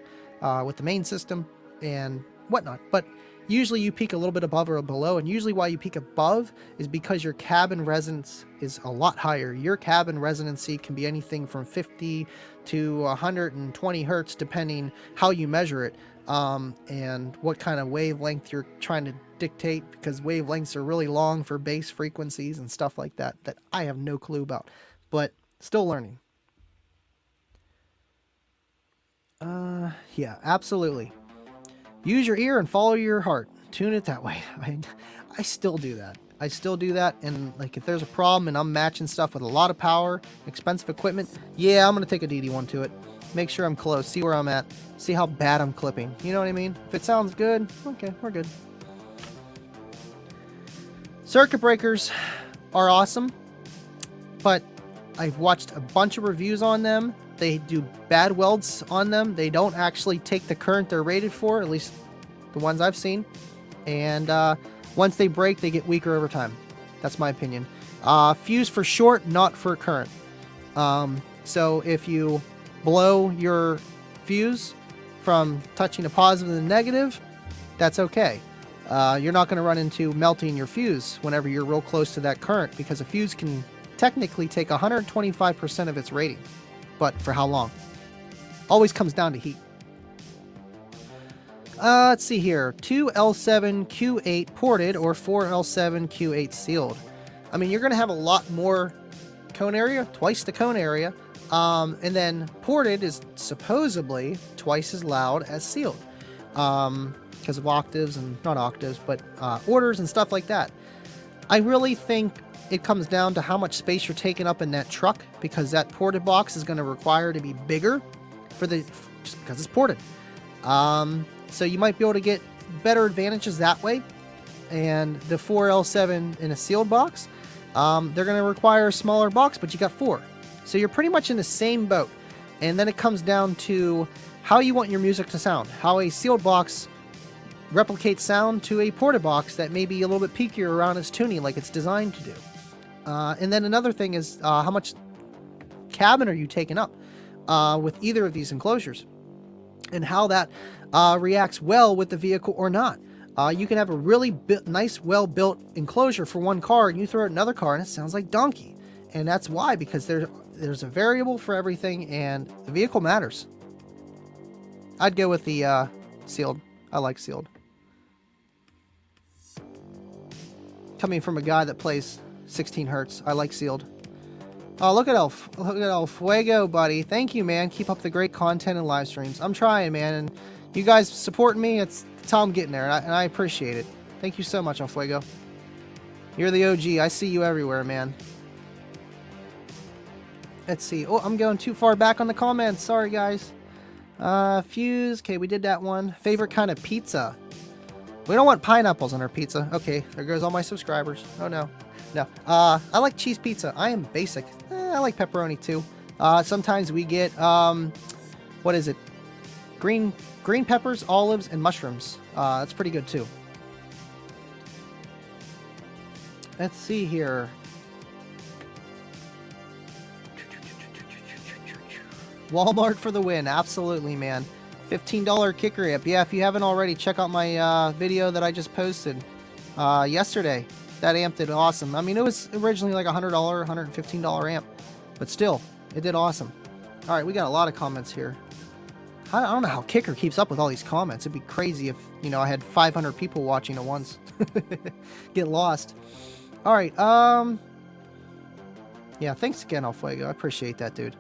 with the main system and whatnot. But usually you peak a little bit above or below, and usually why you peak above is because your cabin resonance is a lot higher. Your cabin resonancy can be anything from 50 to 120 hertz, depending how you measure it, and what kind of wavelength you're trying to dictate, because wavelengths are really long for bass frequencies and stuff like that I have no clue about, but still learning. Yeah, absolutely. Use your ear and follow your heart. Tune it that way. I still do that. I still do that, and like if there's a problem and I'm matching stuff with a lot of power, expensive equipment, yeah, I'm gonna take a DD1 to it. Make sure I'm close, see where I'm at, see how bad I'm clipping. You know what I mean? If it sounds good, okay, we're good. Circuit breakers are awesome, but I've watched a bunch of reviews on them. They do bad welds on them. They don't actually take the current they're rated for, at least the ones I've seen. And once they break, they get weaker over time. That's my opinion. Fuse for short, not for current. So if you blow your fuse from touching a positive and a negative, that's okay. You're not going to run into melting your fuse whenever you're real close to that current, because a fuse can technically take 125% of its rating. But for how long? Always comes down to heat. Let's see here. 2L7Q8 ported or 4L7Q8 sealed. I mean, you're going to have a lot more cone area, twice the cone area. And then ported is supposedly twice as loud as sealed. Because of octaves, and not octaves, but orders and stuff like that. I really think it comes down to how much space you're taking up in that truck, because that ported box is going to require to be bigger just because it's ported. So you might be able to get better advantages that way. And the 4L7 in a sealed box, they're going to require a smaller box, but you got 4. So you're pretty much in the same boat. And then it comes down to how you want your music to sound. How a sealed box replicates sound to a ported box that may be a little bit peakier around its tuning, like it's designed to do. And then another thing is how much cabin are you taking up with either of these enclosures, and how that reacts well with the vehicle or not. You can have a really nice, well-built enclosure for one car, and you throw another car, and it sounds like donkey. And that's why, because there's a variable for everything, and the vehicle matters. I'd go with the sealed. I like sealed. Coming from a guy that plays 16 hertz, I like sealed. Oh, look at El Fuego, buddy. Thank you, man. Keep up the great content and live streams. I'm trying, man, and you guys supporting me. It's how I'm getting there, and I appreciate it. Thank you so much, El Fuego. You're the OG. I see you everywhere, man. Let's see. Oh, I'm going too far back on the comments. Sorry, guys. Fuse. Okay, we did that one. Favorite kind of pizza. We don't want pineapples on our pizza. Okay, there goes all my subscribers. Oh, no. No. I like cheese pizza. I am basic. I like pepperoni, too. Sometimes we get, what is it? Green peppers, olives, and mushrooms. That's pretty good, too. Let's see here. Walmart for the win. Absolutely, man. $15 kicker amp. Yeah, if you haven't already, check out my video that I just posted yesterday. That amp did awesome. I mean, it was originally like $100, $115 amp, but still, it did awesome. All right, we got a lot of comments here. I don't know how Kicker keeps up with all these comments. It'd be crazy if, you know, I had 500 people watching at once. Get lost. All right, yeah, thanks again, El Fuego. I appreciate that, dude.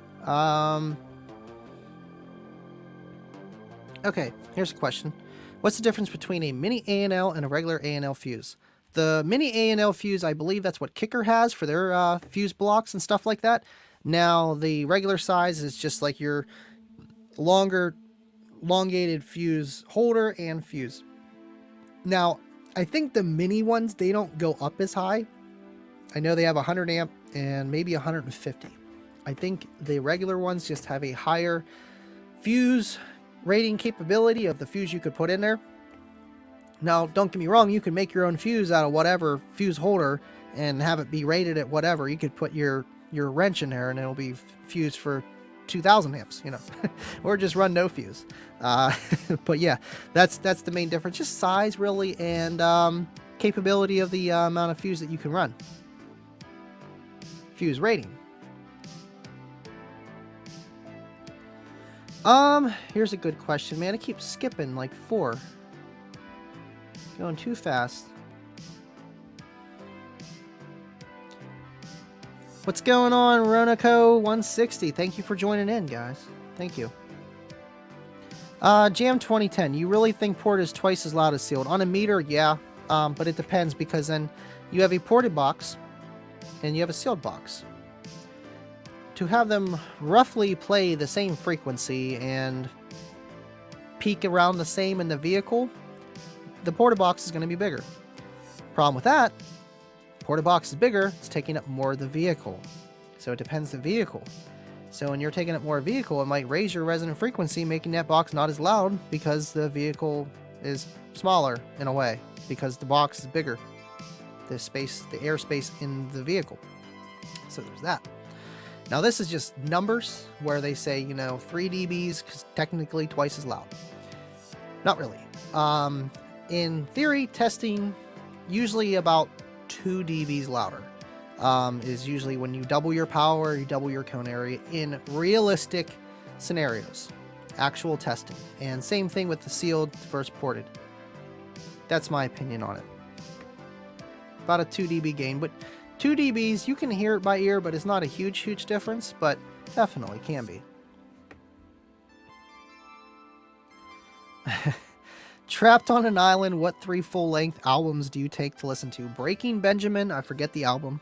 Okay, here's a question. What's the difference between a mini A&L and a regular A&L fuse? The mini A&L fuse, I believe that's what Kicker has for their fuse blocks and stuff like that. Now, the regular size is just like your elongated fuse holder and fuse. Now, I think the mini ones, they don't go up as high. I know they have 100 amp and maybe 150. I think the regular ones just have a higher fuse rating capability of the fuse you could put in there. Now, don't get me wrong, you can make your own fuse out of whatever fuse holder and have it be rated at whatever. You could put your wrench in there and it'll be fused for 2,000 amps, you know, or just run no fuse. But yeah, that's the main difference. Just size, really, and capability of the amount of fuse that you can run. Fuse rating. Here's a good question, man. I keep skipping like 4. Going too fast. What's going on, Ronaco160? Thank you for joining in, guys. Thank you. Jam 2010. You really think port is twice as loud as sealed? On a meter, yeah. But it depends, because then you have a ported box and you have a sealed box. To have them roughly play the same frequency and peak around the same in the vehicle, the ported box is going to be bigger. Problem with that, ported box is bigger, it's taking up more of the vehicle. So it depends the vehicle. So when you're taking up more vehicle, it might raise your resonant frequency, making that box not as loud because the vehicle is smaller in a way, because the box is bigger. The airspace in the vehicle. So there's that. Now this is just numbers where they say, you know, 3 dBs, because technically twice as loud. Not really. In theory, testing, usually about 2 dBs louder is usually when you double your power, you double your cone area in realistic scenarios. Actual testing. And same thing with the sealed versus ported. That's my opinion on it. About a 2 dB gain, but 2 dBs, you can hear it by ear, but it's not a huge difference, but definitely can be. Trapped on an Island, what 3 full-length albums do you take to listen to? Breaking Benjamin, I forget the album.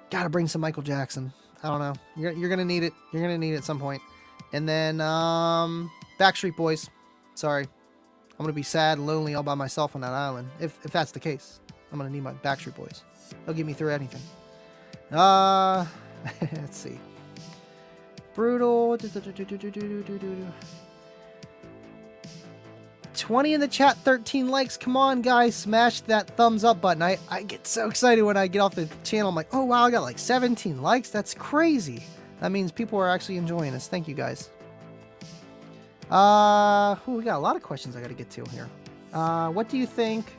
Gotta bring some Michael Jackson. I don't know. You're gonna need it. You're gonna need it at some point. And then, Backstreet Boys. Sorry. I'm gonna be sad and lonely all by myself on that island. If that's the case. I'm gonna need my Backstreet Boys. They'll get me through anything. Let's see. Brutal. 20 in the chat, 13 likes. Come on, guys. Smash that thumbs up button. I get so excited when I get off the channel. I'm like, oh, wow, I got like 17 likes. That's crazy. That means people are actually enjoying this. Thank you, guys. We got a lot of questions I got to get to here. What do you think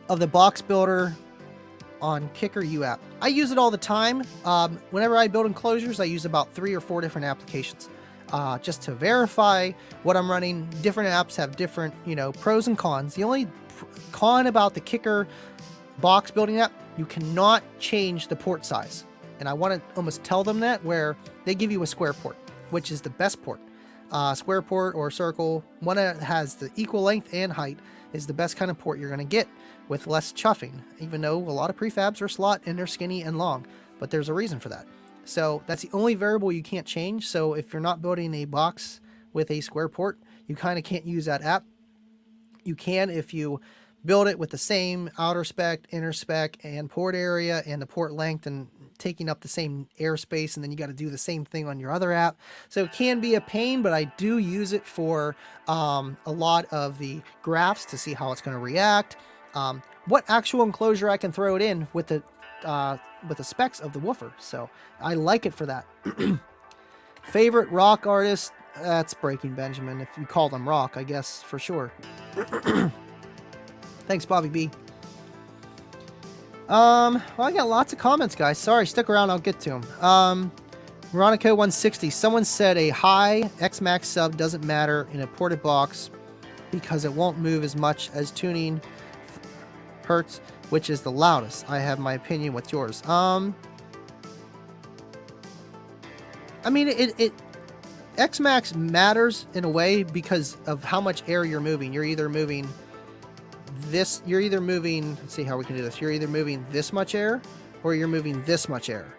of the box builder on Kicker U app? I use it all the time. Whenever I build enclosures, I use about 3 or 4 different applications just to verify what I'm running. Different apps have different, pros and cons. The only con about the Kicker box building app, you cannot change the port size. And I want to almost tell them that, where they give you a square port, which is the best port. Square port or circle, one that has the equal length and height, is the best kind of port you're going to get with less chuffing, even though a lot of prefabs are slot and they're skinny and long, but there's a reason for that. So that's the only variable you can't change. So if you're not building a box with a square port, you kind of can't use that app. You can if you build it with the same outer spec, inner spec, and port area and the port length, and taking up the same airspace, and then you got to do the same thing on your other app. So it can be a pain, but I do use it for a lot of the graphs to see how it's going to react. What actual enclosure I can throw it in with the specs of the woofer. So I like it for that. Favorite rock artist? That's Breaking Benjamin, if you call them rock, I guess, for sure. Thanks, Bobby B. Well, I got lots of comments, guys. Sorry, stick around, I'll get to them. Veronica 160. Someone said a high X-Max sub doesn't matter in a ported box because it won't move as much as tuning hertz, which is the loudest. I have my opinion. What's yours? I mean, it X-Max matters in a way because of how much air you're moving. You're either moving, let's see how we can do this. You're either moving this much air or you're moving this much air.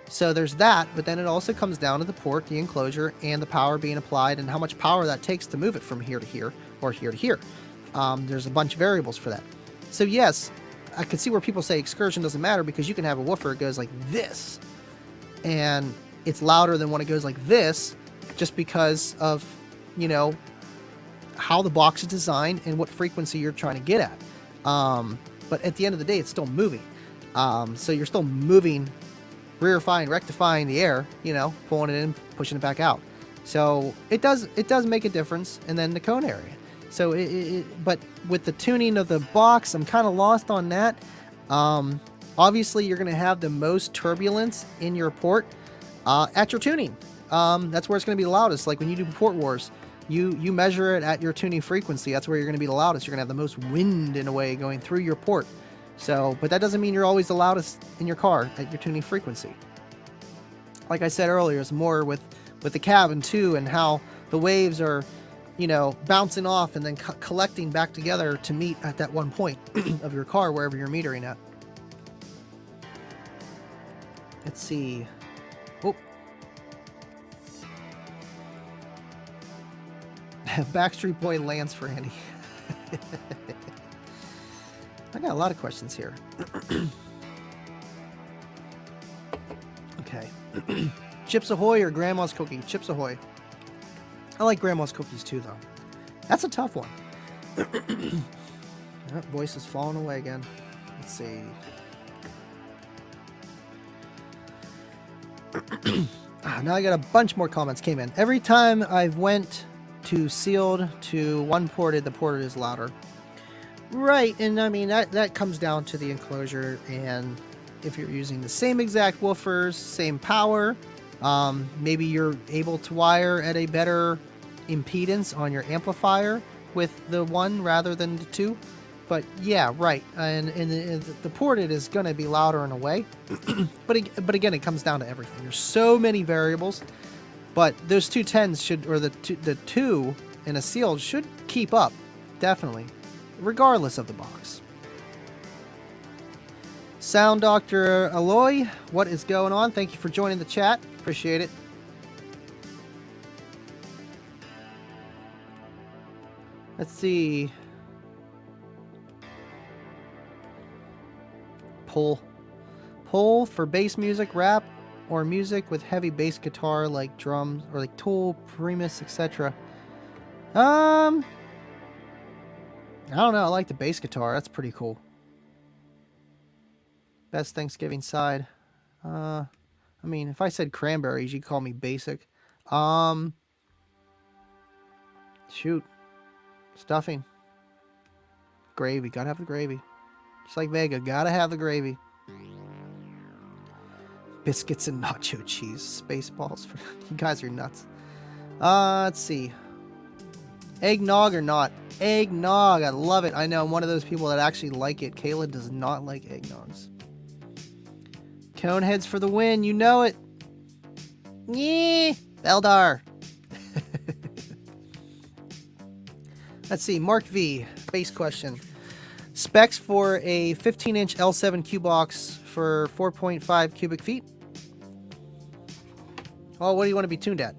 So there's that, but then it also comes down to the port, the enclosure, and the power being applied and how much power that takes to move it from here to here or here to here. There's a bunch of variables for that. So yes, I can see where people say excursion doesn't matter because you can have a woofer that goes like this and it's louder than when it goes like this just because of, how the box is designed and what frequency you're trying to get at. But at the end of the day, it's still moving. So you're still moving, rectifying the air, pulling it in, pushing it back out. So it does make a difference. And then the cone area. So but with the tuning of the box, I'm kind of lost on that. Obviously you're going to have the most turbulence in your port at your tuning. That's where it's going to be the loudest. Like when you do port wars, you measure it at your tuning frequency. That's where you're going to be the loudest. You're going to have the most wind in a way going through your port. So, but that doesn't mean you're always the loudest in your car at your tuning frequency. Like I said earlier, it's more with the cabin too, and how the waves are, bouncing off and then collecting back together to meet at that one point of your car, wherever you're metering at. Let's see. Oh. Backstreet Boy Lance for Andy. I got a lot of questions here. Okay. Chips Ahoy or Grandma's Cookie? Chips Ahoy. I like Grandma's Cookies too, though. That's a tough one. Oh, voice is falling away again. Let's see. Now I got a bunch more comments came in. Every time I've went to sealed to one ported, the ported is louder. Right, and I mean that comes down to the enclosure, and if you're using the same exact woofers, same power, maybe you're able to wire at a better impedance on your amplifier with the one rather than the two. But yeah, right, and the ported is going to be louder in a way. but again, it comes down to everything. There's so many variables, but those 210s should, or the two in a sealed should keep up, definitely, regardless of the box. Sound Dr. Aloy, what is going on? Thank you for joining the chat. Appreciate it. Let's see. Pull for bass music, rap, or music with heavy bass guitar like drums or like Tool, Primus, etc. I don't know. I like the bass guitar. That's pretty cool. Best Thanksgiving side. I mean, if I said cranberries, you'd call me basic. Shoot. Stuffing. Gravy. Gotta have the gravy. Just like Vega. Gotta have the gravy. Biscuits and nacho cheese. Spaceballs. You guys are nuts. Let's see. Eggnog or not? Eggnog. I love it. I know I'm one of those people that actually like it. Kayla does not like eggnogs. Coneheads for the win. You know it. Yeah. Eldar. Let's see. Mark V. Base question. Specs for a 15-inch L7 Q box for 4.5 cubic feet. Oh, what do you want to be tuned at?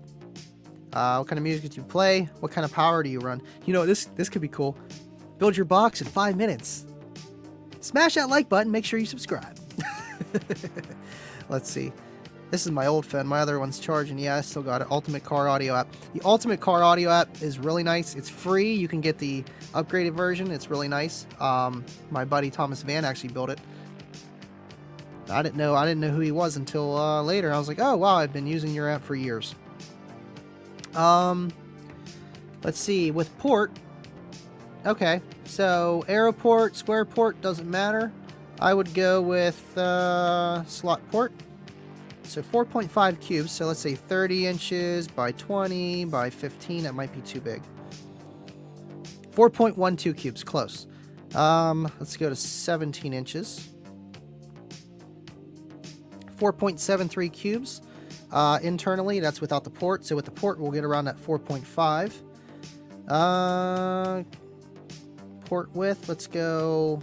What kind of music do you play? What kind of power do you run? You know, this could be cool. Build your box in 5 minutes. Smash that like button. Make sure you subscribe. Let's see. This is my old phone. My other one's charging. Yeah, I still got it. Ultimate Car Audio app. The Ultimate Car Audio app is really nice. It's free. You can get the upgraded version. It's really nice. My buddy Thomas Van actually built it. I didn't know who he was until later. I was like, oh wow, I've been using your app for years. Let's see, with port. Okay, so arrow port, square port, doesn't matter. I would go with slot port. So 4.5 cubes, so let's say 30 inches by 20 by 15, that might be too big. 4.12 cubes, close. Let's go to 17 inches. 4.73 cubes. Internally, that's without the port. So with the port, we'll get around that 4.5. Port width, let's go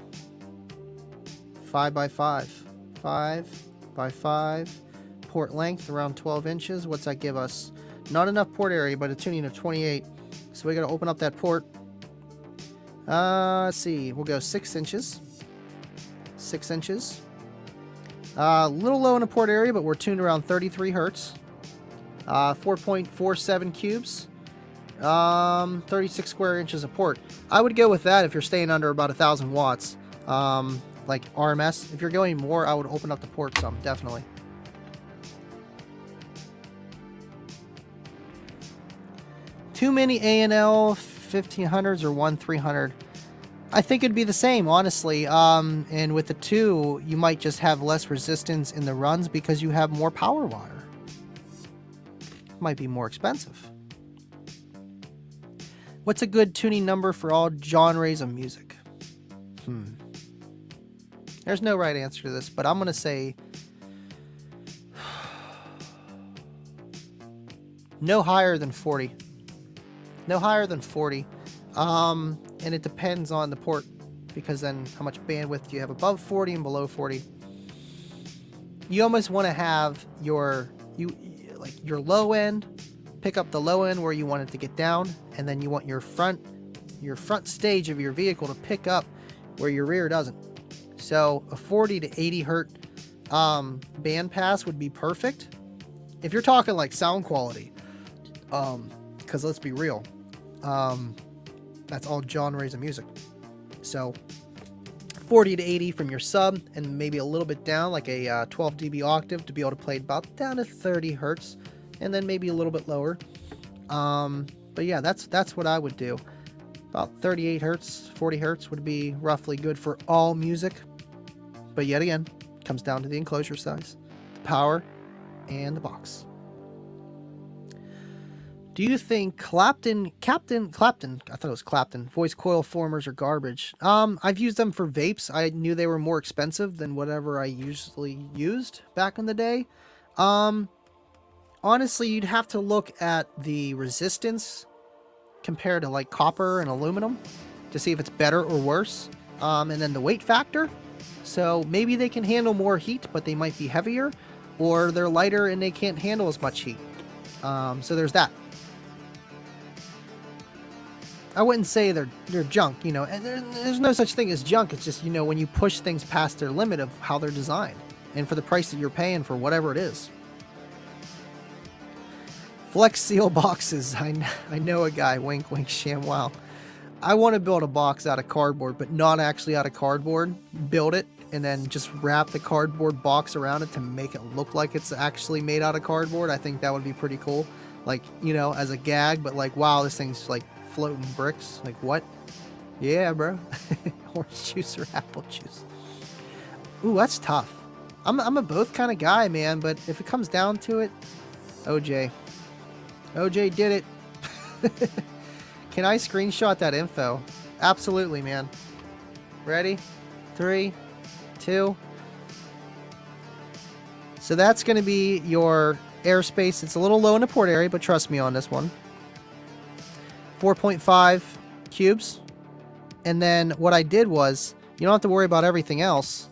5 by 5. 5 by 5. Port length, around 12 inches. What's that give us? Not enough port area, but a tuning of 28. So we got to open up that port. Let's see. We'll go 6 inches. 6 inches. A little low in the port area, but we're tuned around 33 hertz. 4.47 cubes. 36 square inches of port. I would go with that if you're staying under about 1,000 watts. Like RMS. If you're going more, I would open up the port some, definitely. Too many A&L 1500s or 1300. I think it'd be the same, honestly. And with the 2, you might just have less resistance in the runs because you have more power wire. Might be more expensive. What's a good tuning number for all genres of music? There's no right answer to this, but I'm going to say no higher than 40. No higher than 40. And it depends on the port, because then how much bandwidth do you have above 40 and below 40. You almost want to have your low end, pick up the low end where you want it to get down, and then you want your front stage of your vehicle to pick up where your rear doesn't. So a 40 to 80 hertz band pass would be perfect if you're talking like sound quality. Because let's be real, that's all genres of music. So 40 to 80 from your sub, and maybe a little bit down, like a 12 dB octave, to be able to play about down to 30 hertz, and then maybe a little bit lower. But yeah, that's what I would do. About 38 hertz, 40 hertz would be roughly good for all music. But yet again, it comes down to the enclosure size, the power, and the box. Do you think Captain, I thought it was Clapton, voice coil formers are garbage? I've used them for vapes. I knew they were more expensive than whatever I usually used back in the day. Honestly, you'd have to look at the resistance compared to like copper and aluminum to see if it's better or worse. And then the weight factor. So maybe they can handle more heat, but they might be heavier, or they're lighter and they can't handle as much heat. So there's that. I wouldn't say they're junk, and there's no such thing as junk. It's just, when you push things past their limit of how they're designed, and for the price that you're paying for whatever it is. Flex seal boxes. I know a guy, wink, wink, sham, wow. I want to build a box out of cardboard, but not actually out of cardboard. Build it, and then just wrap the cardboard box around it to make it look like it's actually made out of cardboard. I think that would be pretty cool. Like, as a gag, but like, wow, this thing's like floating bricks. Like, what? Yeah, bro. Orange juice or apple juice. Ooh, that's tough. I'm a both kind of guy, man, but if it comes down to it, OJ. OJ did it. Can I screenshot that info? Absolutely, man. Ready? 3, 2. So that's going to be your airspace. It's a little low in the port area, but trust me on this one. 4.5 cubes. And then what I did was, you don't have to worry about everything else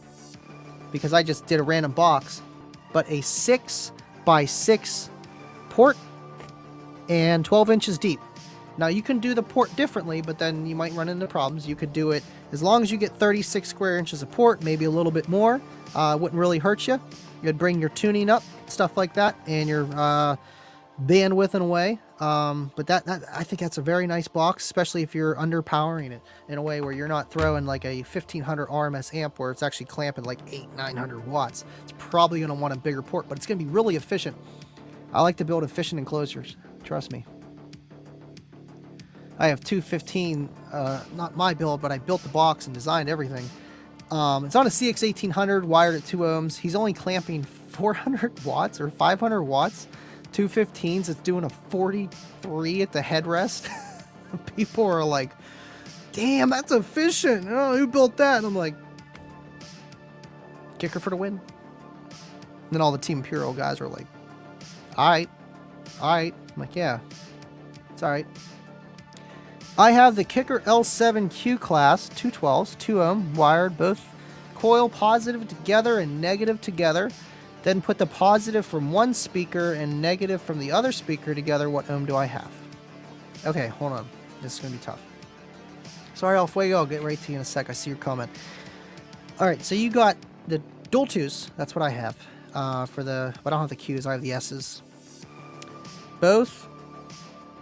because I just did a random box, but a 6 by 6 port and 12 inches deep. Now you can do the port differently, but then you might run into problems. You could do it as long as you get 36 square inches of port, maybe a little bit more. Wouldn't really hurt you. You'd bring your tuning up, stuff like that, and your bandwidth in a way. But I think that's a very nice box, especially if you're underpowering it in a way where you're not throwing like a 1500 RMS amp where it's actually clamping like 800-900 watts. It's probably going to want a bigger port, but it's going to be really efficient. I like to build efficient enclosures. Trust me. I have 215, not my build, but I built the box and designed everything. It's on a CX1800 wired at 2 ohms. He's only clamping 400 watts or 500 watts. 215s, it's doing a 43 at the headrest. People are like, damn, that's efficient. Oh, who built that? And I'm like, kicker for the win. And then all the Team Imperial guys were like, all right. I'm like, yeah, it's all right. I have the Kicker L7Q class, 212s, 2 ohm, wired, both coil positive together and negative together. Then put the positive from one speaker and negative from the other speaker together. What ohm do I have? Okay, hold on. This is going to be tough. Sorry, El Fuego. I'll get right to you in a sec. I see your comment. All right, so you got the dual 2s. That's what I have. But I don't have the Qs. I have the S's. Both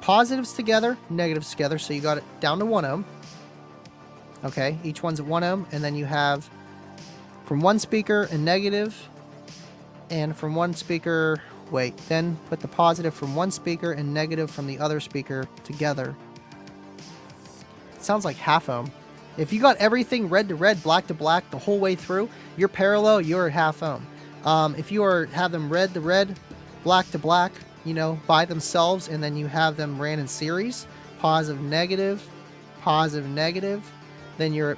positives together, negatives together, so you got it down to 1 ohm. Okay, each one's at 1 ohm, and then you have from one speaker a negative, and from one speaker, then put the positive from one speaker and negative from the other speaker together. It sounds like half ohm. If you got everything red to red, black to black the whole way through, you're parallel, you're half ohm. If you have them red to red, black to black, you know, by themselves, and then you have them ran in series, positive, negative, then you're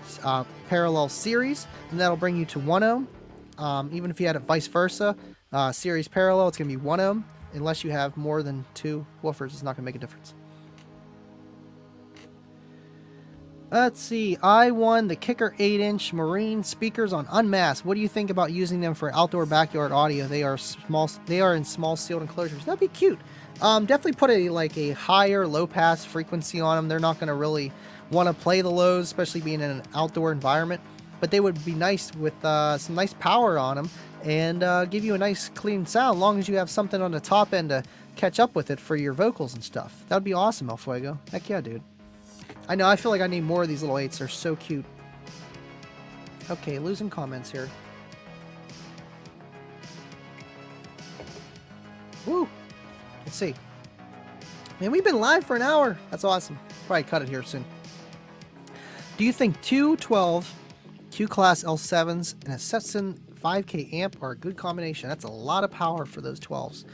parallel series, and that'll bring you to 1 ohm. Even if you had it vice versa, series parallel, it's going to be 1 ohm. Unless you have more than 2 woofers, it's not going to make a difference. Let's see. I won the Kicker 8-inch Marine speakers on Unmasked. What do you think about using them for outdoor backyard audio? They are small. They are in small sealed enclosures. That'd be cute. Definitely put a higher low pass frequency on them. They're not going to really want to play the lows, especially being in an outdoor environment. But they would be nice with some nice power on them and give you a nice clean sound, as long as you have something on the top end to catch up with it for your vocals and stuff. That would be awesome, El Fuego. Heck yeah, dude. I know, I feel like I need more of these little 8s. They're so cute. Okay, losing comments here. Woo! Let's see. Man, we've been live for an hour. That's awesome. Probably cut it here soon. Do you think 212 Q-Class L7s and a Stetson 5K amp are a good combination? That's a lot of power for those 12s.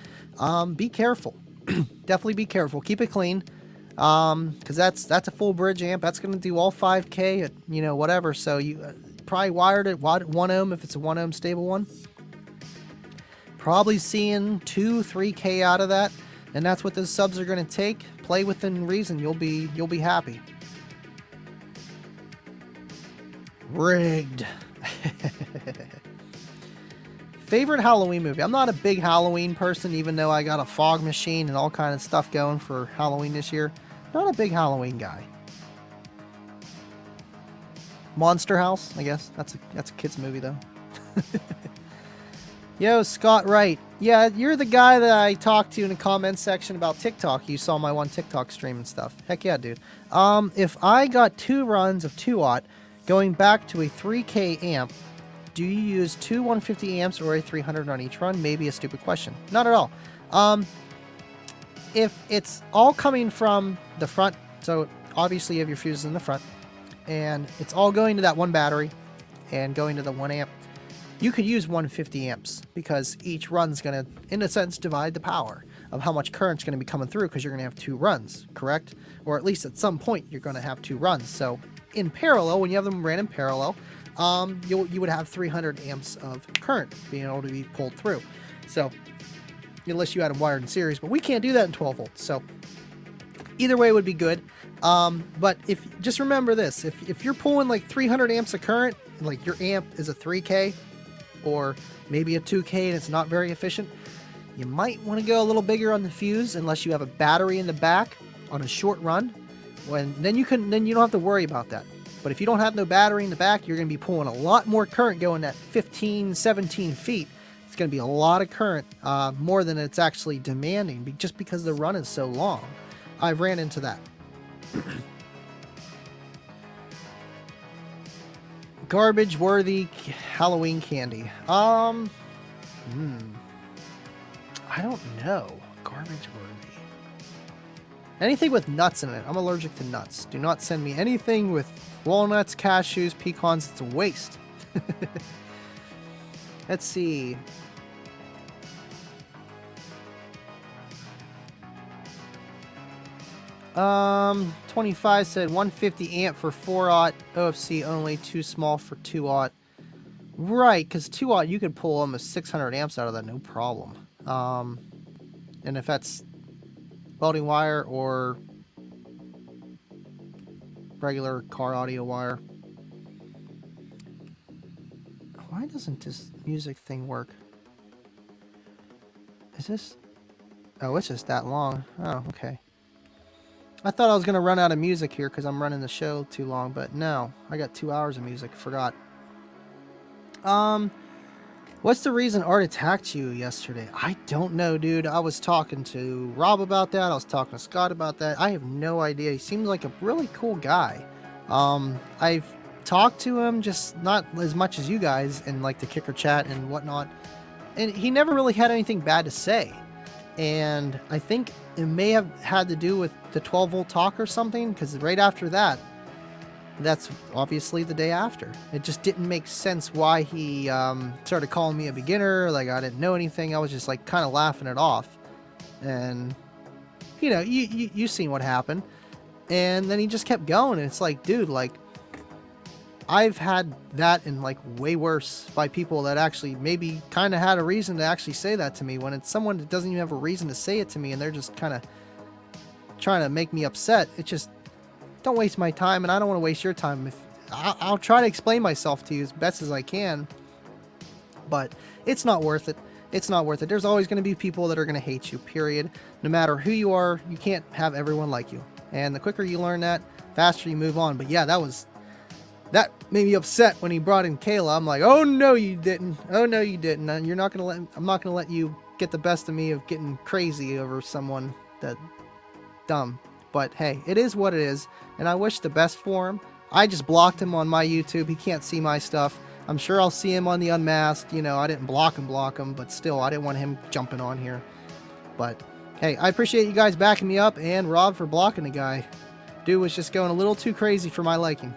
Be careful. Definitely be careful. Keep it clean. Because that's a full bridge amp. That's going to do all 5K at, you know, whatever. So you probably wired at 1 ohm if it's a 1 ohm stable one. Probably seeing 2-3K out of that, and that's what those subs are going to take. Play within reason. You'll be happy. Rigged. Favorite Halloween movie? I'm not a big Halloween person, even though I got a fog machine and all kind of stuff going for Halloween this year. Not a big Halloween guy. Monster House, I guess. That's a kid's movie, though. Yo, Scott Wright. Yeah, you're the guy that I talked to in the comments section about TikTok. You saw my one TikTok stream and stuff. Heck yeah, dude. If I got 2 runs of 2-aught going back to a 3K amp, do you use 2 150 amps or a 300 on each run? Maybe a stupid question. Not at all. If it's all coming from the front, so obviously you have your fuses in the front, and it's all going to that one battery and going to the 1 amp. You could use 150 amps because each run's going to, in a sense, divide the power of how much current's going to be coming through, because you're going to have 2 runs, correct? Or at least at some point you're going to have 2 runs. So in parallel, when you have them ran in parallel, you would have 300 amps of current being able to be pulled through. So unless you had them wired in series, but we can't do that in 12 volts. So either way would be good. But if just remember this, if you're pulling like 300 amps of current, like your amp is a 3K or maybe a 2K and it's not very efficient, you might want to go a little bigger on the fuse unless you have a battery in the back on a short run. Then you don't have to worry about that. But if you don't have no battery in the back, you're going to be pulling a lot more current going at 15, 17 feet. It's going to be a lot of current, more than it's actually demanding, just because the run is so long. I've ran into that. Garbage worthy Halloween candy. I don't know. Garbage worthy. Anything with nuts in it. I'm allergic to nuts. Do not send me anything with walnuts, cashews, pecans. It's a waste. Let's see. 25 said 150 amp for 4-aught OFC only, too small for 2-aught. Right, because 2-aught you could pull almost 600 amps out of that, no problem. And if that's welding wire or regular car audio wire. Why doesn't this music thing work? Is this... Oh, it's just that long. Oh, okay. I thought I was going to run out of music here because I'm running the show too long, but no. I got 2 hours of music. Forgot. What's the reason Art attacked you yesterday? I don't know, dude. I was talking to Rob about that. I was talking to Scott about that. I have no idea. He seems like a really cool guy. I've talked to him, just not as much as you guys in like the Kicker chat and whatnot. And he never really had anything bad to say. And I think it may have had to do with the 12 volt talk or something, because right after that, that's obviously the day after. It just didn't make sense why he started calling me a beginner, like I didn't know anything. I was just like kind of laughing it off. And, you know, you seen what happened. And then he just kept going, and it's like, dude, like, I've had that and like way worse by people that actually maybe kind of had a reason to actually say that to me, when it's someone that doesn't even have a reason to say it to me and they're just kind of trying to make me upset. It just, don't waste my time, and I don't want to waste your time. If I'll try to explain myself to you as best as I can, but it's not worth it. It's not worth it. There's always going to be people that are going to hate you, period. No matter who you are, you can't have everyone like you. And the quicker you learn that, faster you move on. But yeah, that made me upset when he brought in Kayla. I'm like, oh no, you didn't. Oh no, you didn't. And I'm not gonna let you get the best of me of getting crazy over someone that dumb. But hey, it is what it is, and I wish the best for him. I just blocked him on my YouTube. He can't see my stuff. I'm sure I'll see him on the Unmasked. You know, I didn't block him, but still, I didn't want him jumping on here. But hey, I appreciate you guys backing me up, and Rob for blocking the guy. Dude was just going a little too crazy for my liking.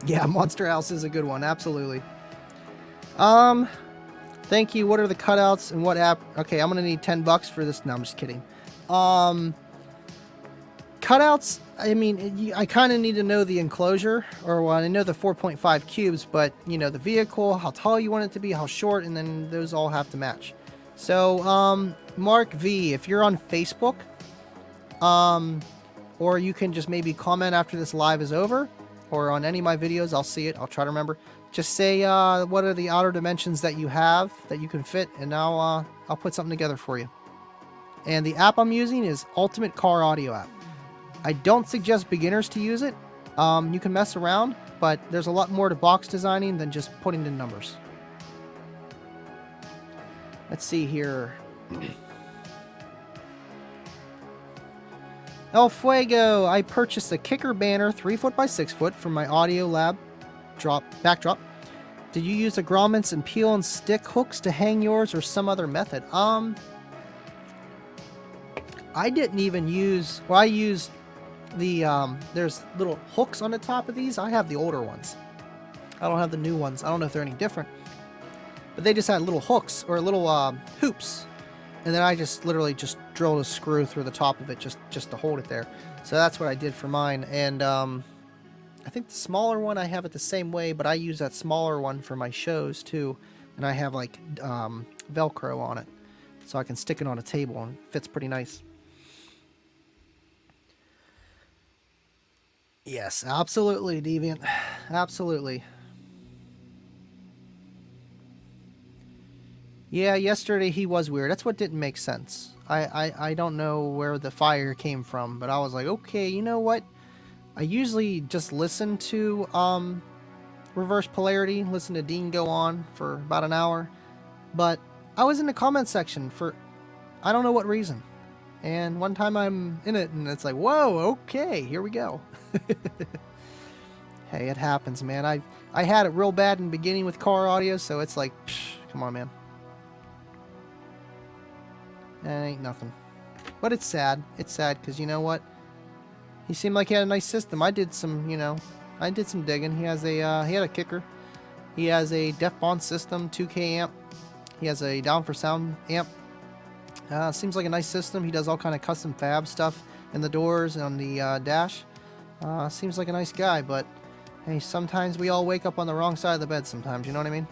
Yeah, Monster House is a good one, absolutely. Thank you. What are the cutouts and what app? Okay, I'm gonna need $10 for this. No, I'm just kidding. Cutouts, I mean, I kind of need to know the enclosure, or well, I know the 4.5 cubes, but you know, the vehicle, how tall you want it to be, how short, and then those all have to match. So, Mark V, if you're on Facebook, or you can just maybe comment after this live is over, or on any of my videos, I'll see it. I'll try to remember. Just say what are the outer dimensions that you have that you can fit, and I'll put something together for you. And the app I'm using is Ultimate Car Audio app. I don't suggest beginners to use it. You can mess around, but there's a lot more to box designing than just putting in numbers. Let's see here. El Fuego, I purchased a Kicker banner 3-foot by 6-foot from my Audio Lab backdrop. Did you use the grommets and peel and stick hooks to hang yours, or some other method? I didn't even use, well, I used there's little hooks on the top of these. I have the older ones. I don't have the new ones. I don't know if they're any different. But they just had little hooks or little hoops. And then I just literally just drilled a screw through the top of it just to hold it there. So that's what I did for mine. And I think the smaller one, I have it the same way, but I use that smaller one for my shows too. And I have like Velcro on it. So I can stick it on a table and it fits pretty nice. Yes, absolutely, Deviant. Absolutely. Yeah, yesterday he was weird. That's what didn't make sense. I don't know where the fire came from, but I was like, okay, you know what? I usually just listen to reverse polarity, listen to Dean go on for about an hour. But I was in the comment section for I don't know what reason. And one time I'm in it and it's like, whoa, okay, here we go. Hey, it happens, man. I had it real bad in the beginning with car audio, so it's like, psh, come on, man. That ain't nothing. But it's sad. It's sad because you know what? He seemed like he had a nice system. I did some, I did some digging. He has a, he had a kicker. He has a Def Bond system, 2K amp. He has a down for sound amp. Seems like a nice system. He does all kind of custom fab stuff in the doors and on the dash. Seems like a nice guy, but hey, sometimes we all wake up on the wrong side of the bed sometimes, you know what I mean?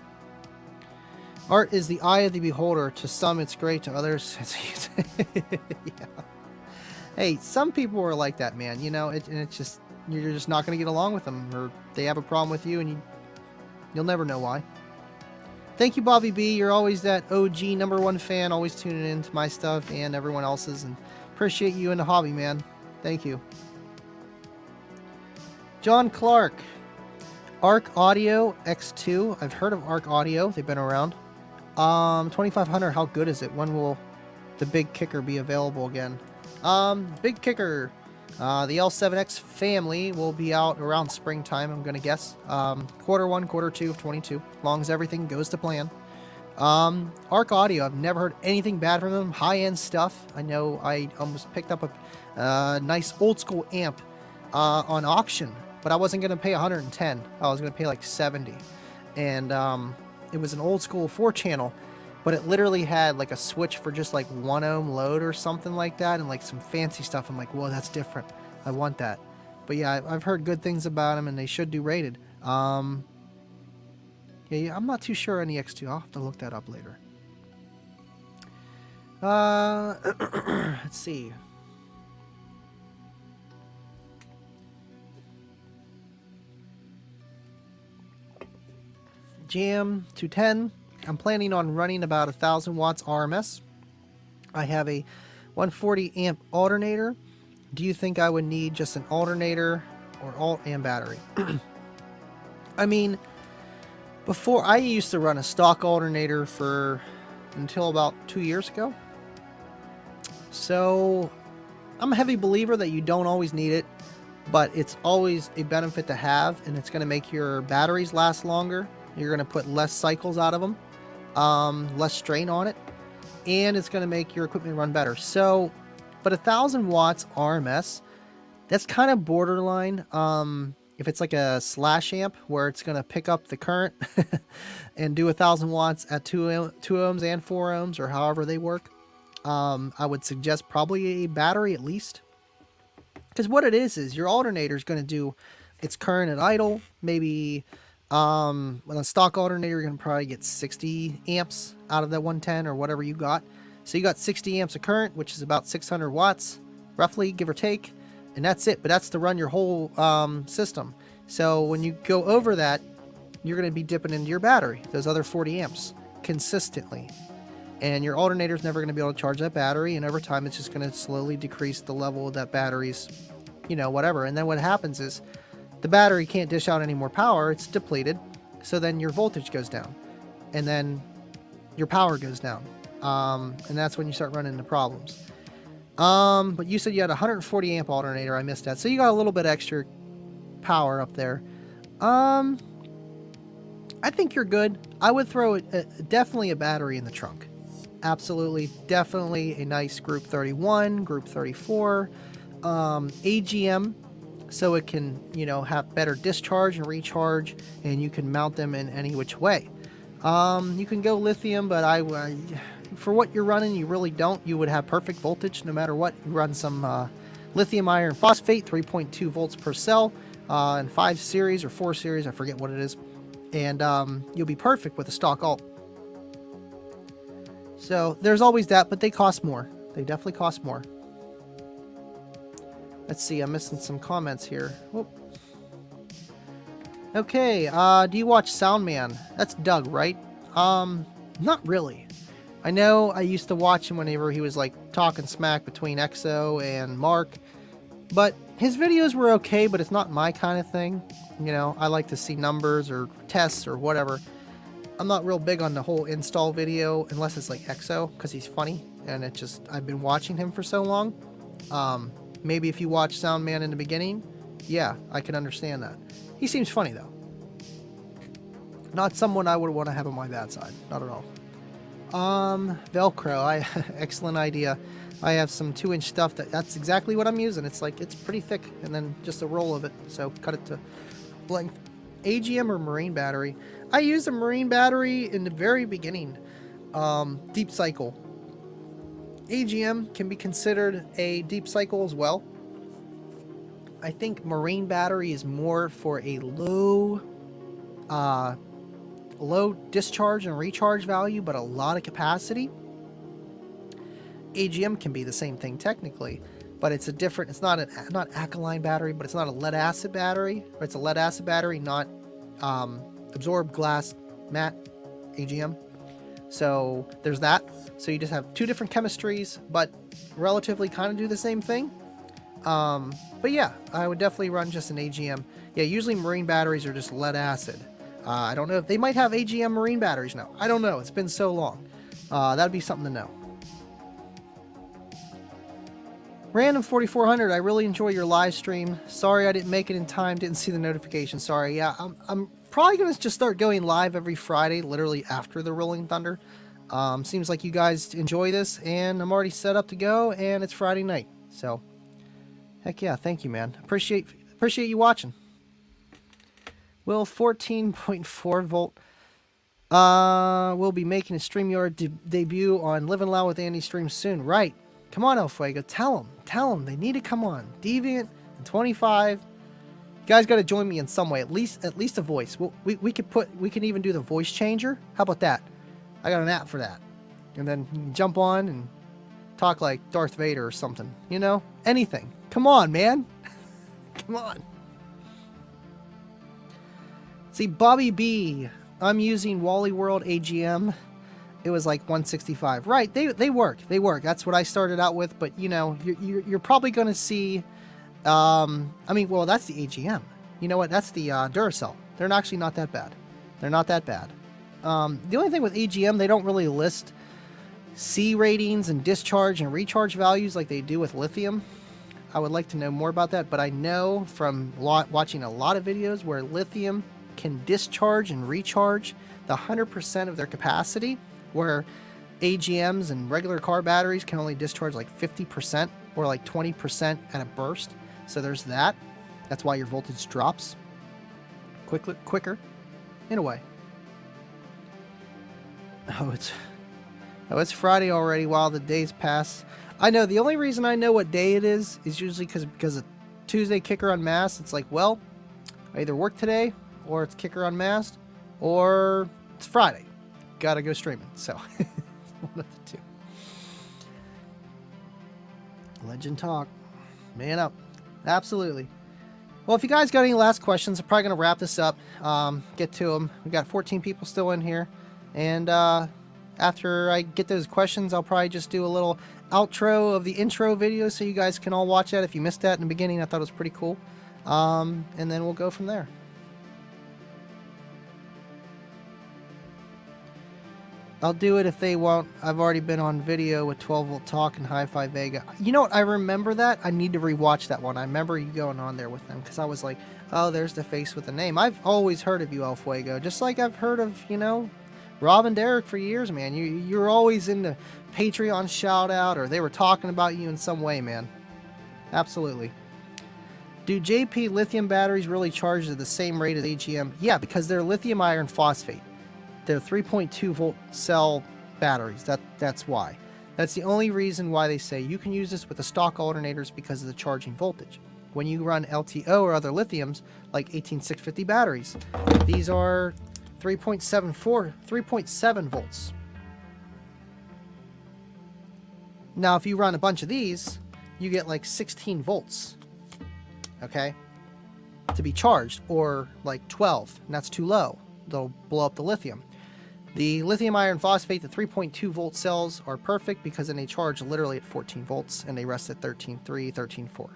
Art is the eye of the beholder. To some it's great, to others it's yeah. Hey, some people are like that, man, and it's just, you're just not going to get along with them, or they have a problem with you and you'll never know why. Thank you, Bobby B. You're always that OG #1 fan, always tuning in to my stuff and everyone else's, and appreciate you in the hobby, man. Thank you. John Clark. Arc Audio X2. I've heard of Arc Audio. They've been around. 2500. How good is it? When will the big kicker be available again? Big kicker. The L7X family will be out around springtime, I'm going to guess. Q1, Q2 of 22, as long as everything goes to plan. Arc Audio, I've never heard anything bad from them. High-end stuff. I know I almost picked up a nice old-school amp on auction, but I wasn't going to pay 110. I was going to pay like 70. And it was an old-school 4-channel, but it literally had like a switch for just like 1 ohm load or something like that, and like some fancy stuff. I'm like, whoa, that's different. I want that. But yeah, I've heard good things about them, and they should do rated. Yeah, I'm not too sure on the X2. I'll have to look that up later. Let's see. Jam 210. I'm planning on running about 1,000 watts RMS. I have a 140 amp alternator. Do you think I would need just an alternator or alt and battery? I mean, before, I used to run a stock alternator until about 2 years ago. So I'm a heavy believer that you don't always need it, but it's always a benefit to have, and it's going to make your batteries last longer. You're going to put less cycles out of them, less strain on it, and it's going to make your equipment run better. So, but 1,000 watts RMS, that's kind of borderline. If it's like a slash amp where it's going to pick up the current and do 1,000 watts at 2 ohms and 4 ohms, or however they work, I would suggest probably a battery at least. Because what it is your alternator is going to do its current at idle. Maybe with a stock alternator, you're going to probably get 60 amps out of that 110 or whatever you got. So you got 60 amps of current, which is about 600 watts, roughly, give or take. And that's it. But that's to run your whole system. So when you go over that, you're going to be dipping into your battery, those other 40 amps, consistently. And your alternator is never going to be able to charge that battery. And over time, it's just going to slowly decrease the level of that battery's, whatever. And then what happens is the battery can't dish out any more power. It's depleted. So then your voltage goes down. And then your power goes down. And that's when you start running into problems. But you said you had a 140 amp alternator. I missed that. So you got a little bit extra power up there. I think you're good. I would throw definitely a battery in the trunk. Absolutely. Definitely a nice Group 31, Group 34. AGM, so it can, you know, have better discharge and recharge, and you can mount them in any which way. You can go lithium, but for what you're running, you really don't. You would have perfect voltage no matter what. You run some lithium iron phosphate, 3.2 volts per cell, in 5 series or 4 series, I forget what it is, and you'll be perfect with a stock alt. So there's always that, but they cost more. They definitely cost more. Let's see, I'm missing some comments here. Whoop. Okay, do you watch Soundman? That's Doug, right? Not really. I know I used to watch him whenever he was like talking smack between EXO and Mark, but his videos were okay, but it's not my kind of thing. You know, I like to see numbers or tests or whatever. I'm not real big on the whole install video unless it's like EXO, because he's funny, and it just, I've been watching him for so long. Maybe if you watch Soundman in the beginning, yeah, I can understand that. He seems funny though. Not someone I would want to have on my bad side, not at all. Velcro, excellent idea. I have some 2-inch stuff that's exactly what I'm using. It's like, it's pretty thick, and then just a roll of it, so cut it to length. AGM or marine battery? I used a marine battery in the very beginning. Deep cycle. AGM can be considered a deep cycle as well. I think marine battery is more for a low discharge and recharge value, but a lot of capacity. AGM can be the same thing technically, but it's a different, it's not alkaline battery, but it's not a lead acid battery, or it's a lead acid battery, not absorbed glass matte AGM. So there's that. So you just have 2 different chemistries, but relatively kind of do the same thing. But yeah, I would definitely run just an AGM. Yeah, usually marine batteries are just lead acid. I don't know if they might have AGM marine batteries now. I don't know. It's been so long. That'd be something to know. Random 4400, I really enjoy your live stream. Sorry I didn't make it in time. Didn't see the notification. Sorry. Yeah, I'm probably going to just start going live every Friday, literally after the Rolling Thunder. Seems like you guys enjoy this, and I'm already set up to go, and it's Friday night. So, heck yeah, thank you, man. Appreciate you watching. Will 14.4 volt will be making a StreamYard debut on Livin Loud with Andy stream soon. Right. Come on, El Fuego. Tell them. They need to come on. Deviant and 25. You guys got to join me in some way. At least a voice. We can even do the voice changer. How about that? I got an app for that. And then you can jump on and talk like Darth Vader or something. You know? Anything. Come on, man. Come on. See, Bobby B. I'm using Wally World AGM. It was like 165. Right, they work. That's what I started out with, but you know, you're probably going to see, I mean, well, that's the AGM. You know what? That's the Duracell. They're actually not that bad. They're not that bad. The only thing with AGM, they don't really list C ratings and discharge and recharge values like they do with lithium. I would like to know more about that, but I know from watching a lot of videos where lithium can discharge and recharge the 100% of their capacity, where AGMs and regular car batteries can only discharge like 50% or like 20% at a burst. So there's that. That's why your voltage drops quicker in a way. Oh, it's Friday already. While the days pass, I know the only reason I know what day it is usually because of Tuesday Kicker Unmasked. It's like, well, I either work today or it's Kicker Unmasked or it's Friday. Gotta go streaming. So one of the two. Legend talk. Man up. Absolutely. Well, if you guys got any last questions, I'm probably going to wrap this up. Get to them. We got 14 people still in here. And after I get those questions, I'll probably just do a little outro of the intro video so you guys can all watch that. If you missed that in the beginning, I thought it was pretty cool. And then we'll go from there. I'll do it if they won't. I've already been on video with 12 Volt Talk and Hi-Fi Vega. You know what? I remember that. I need to rewatch that one. I remember you going on there with them because I was like, oh, there's the face with the name. I've always heard of you, El Fuego. Just like I've heard of, you know, Rob and Derek for years, man. You're always in the Patreon shout out, or they were talking about you in some way, man. Absolutely. Do JP lithium batteries really charge at the same rate as AGM? Yeah, because they're lithium iron phosphate. They're 3.2 volt cell batteries. That's why. That's the only reason why they say you can use this with the stock alternators, because of the charging voltage. When you run LTO or other lithiums, like 18650 batteries, these are 3.7 volts. Now, if you run a bunch of these, you get like 16 volts, okay, to be charged, or like 12, and that's too low. They'll blow up the lithium. The lithium iron phosphate, the 3.2 volt cells are perfect, because then they charge literally at 14 volts and they rest at 13.3, 13.4.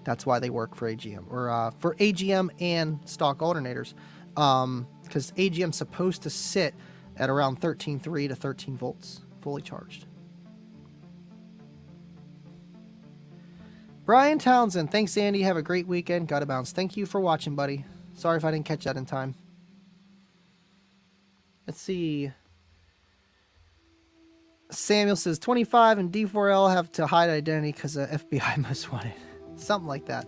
That's why they work for AGM, or for AGM and stock alternators, because AGM's supposed to sit at around 13.3 to 13 volts, fully charged. Brian Townsend, thanks Andy, have a great weekend, gotta bounce. Thank you for watching, buddy. Sorry if I didn't catch that in time. Let's see. Samuel says 25 and D4L have to hide identity because of FBI most wanted. Something like that.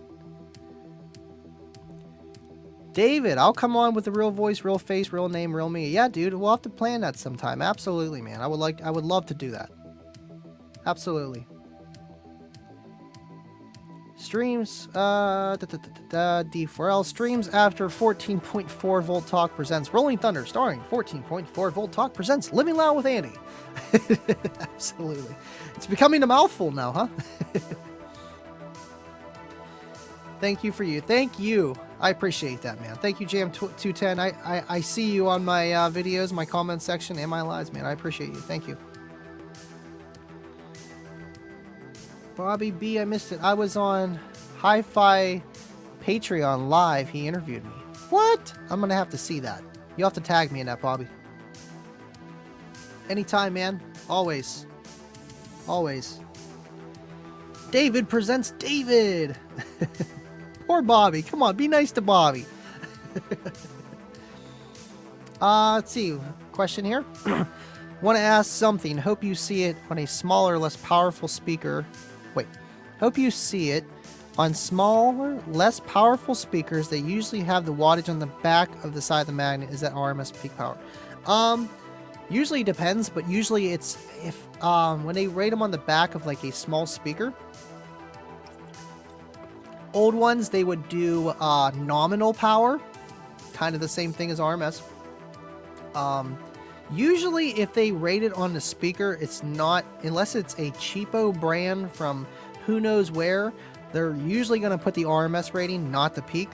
David, I'll come on with the real voice, real face, real name, real me. Yeah, dude, we'll have to plan that sometime. Absolutely, man. I would love to do that. Absolutely. Streams, D4L streams after 14.4 Volt Talk presents Rolling Thunder, starring 14.4 Volt Talk presents Living Loud with Andy. Absolutely. It's becoming a mouthful now, huh? Thank you for you. Thank you. I appreciate that, man. Thank you, Jam210. I see you on my videos, my comment section, and my lives, man. I appreciate you. Thank you. Bobby B, I missed it. I was on Hi-Fi Patreon live. He interviewed me. What? I'm going to have to see that. You'll have to tag me in that, Bobby. Anytime, man. Always. Always. David presents David. Poor Bobby. Come on, be nice to Bobby. Let's see. Question here. Want to ask something. Hope you see it on a smaller, less powerful speaker. Wait. Hope you see it on smaller, less powerful speakers. They usually have the wattage on the back of the side of the magnet. Is that RMS peak power? Usually depends, but usually it's if when they rate them on the back of like a small speaker. Old ones, they would do nominal power, kind of the same thing as RMS. Usually if they rate it on the speaker, it's not, unless it's a cheapo brand from who knows where, they're usually going to put the RMS rating, not the peak.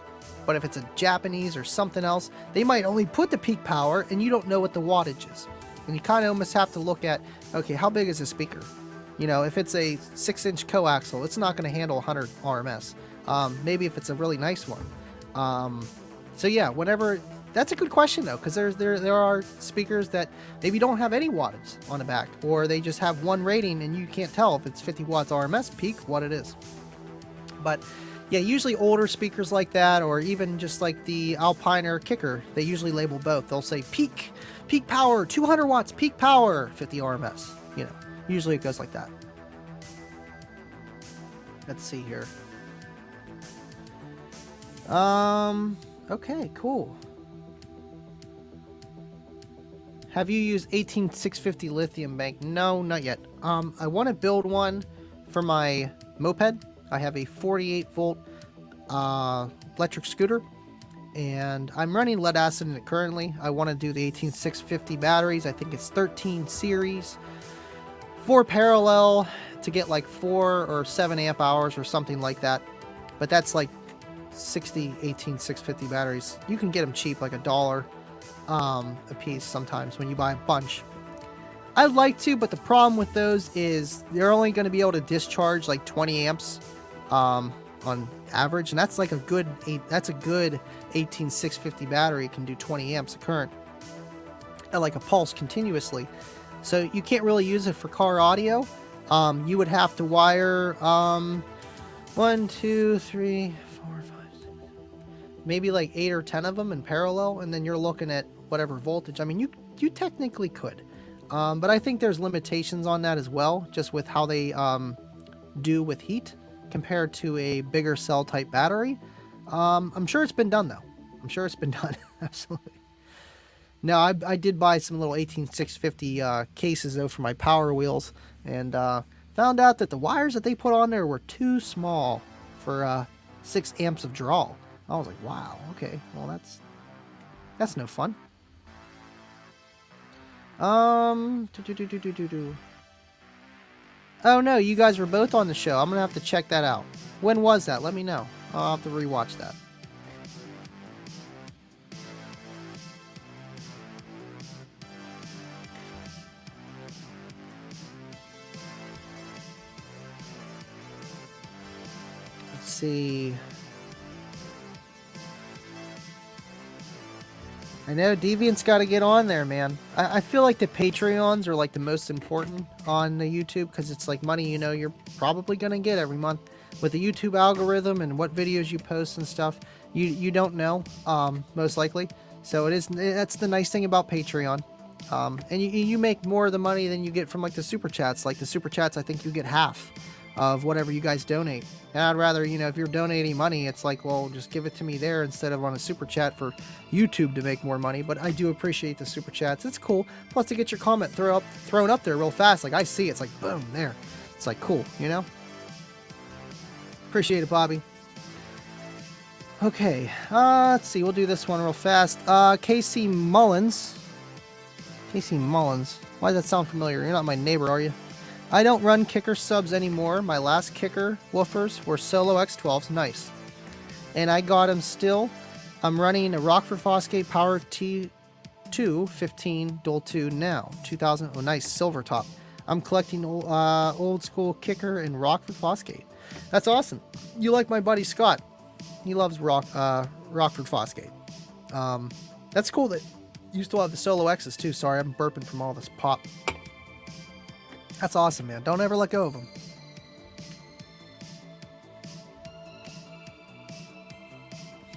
But if it's a Japanese or something else, they might only put the peak power and you don't know what the wattage is. And you kind of almost have to look at, okay, how big is the speaker? You know, if it's a 6-inch coaxial, it's not going to handle 100 RMS. Maybe if it's a really nice one. So yeah, whenever, that's a good question though, because there are speakers that maybe don't have any wattage on the back, or they just have one rating and you can't tell if it's 50 watts RMS peak what it is. But yeah, usually older speakers like that, or even just like the Alpine or Kicker, they usually label both. They'll say peak power, 200 watts, peak power, 50 RMS. You know, usually it goes like that. Let's see here. Okay, cool. Have you used 18650 lithium bank? No, not yet. I want to build one for my moped. I have a 48 volt electric scooter, and I'm running lead acid in it currently. I want to do the 18650 batteries. I think it's 13 series, 4 parallel to get like 4 or 7 amp hours or something like that. But that's like 60 18650 batteries. You can get them cheap, like $1 a piece sometimes when you buy a bunch. I'd like to, but the problem with those is they're only going to be able to discharge like 20 amps on average, and that's like a good 18650 battery can do 20 amps of current at like a pulse continuously. So you can't really use it for car audio. You would have to wire 1, 2, 3, 4, 5, 6, maybe like 8 or 10 of them in parallel, and then you're looking at whatever voltage. I mean, you technically could, but I think there's limitations on that as well, just with how they do with heat, compared to a bigger cell type battery. I'm sure it's been done though. I'm sure it's been done. Absolutely. No, I did buy some little 18650 cases though for my power wheels, and found out that the wires that they put on there were too small for 6 amps of draw. I was like, wow, okay, well that's no fun. Oh no, you guys were both on the show. I'm gonna have to check that out. When was that? Let me know. I'll have to rewatch that. Let's see. I know Deviant's got to get on there, man. I feel like the Patreons are like the most important on the YouTube because it's like money you know you're probably going to get every month. With the YouTube algorithm and what videos you post and stuff, you don't know, most likely. So that's the nice thing about Patreon. And you make more of the money than you get from like the Super Chats. Like the Super Chats, I think you get half of whatever you guys donate. And I'd rather, you know, if you're donating money, it's like, well, just give it to me there instead of on a Super Chat for YouTube to make more money. But I do appreciate the Super Chats. It's cool. Plus to get your comment thrown up there real fast. Like I see it's like, boom, there. It's like cool, you know? Appreciate it, Bobby. Okay, let's see. We'll do this one real fast. Casey Mullins. Casey Mullins. Why does that sound familiar? You're not my neighbor, are you? I don't run kicker subs anymore. My last kicker woofers were Solo X12s. Nice. And I got them still. I'm running a Rockford Fosgate Power T2 15 Dual 2 now. 2000. Oh, nice. Silver top. I'm collecting old school kicker and Rockford Fosgate. That's awesome. You like my buddy Scott. He loves Rockford Fosgate. That's cool that you still have the Solo X's too. Sorry, I'm burping from all this pop. That's awesome, man. Don't ever let go of them.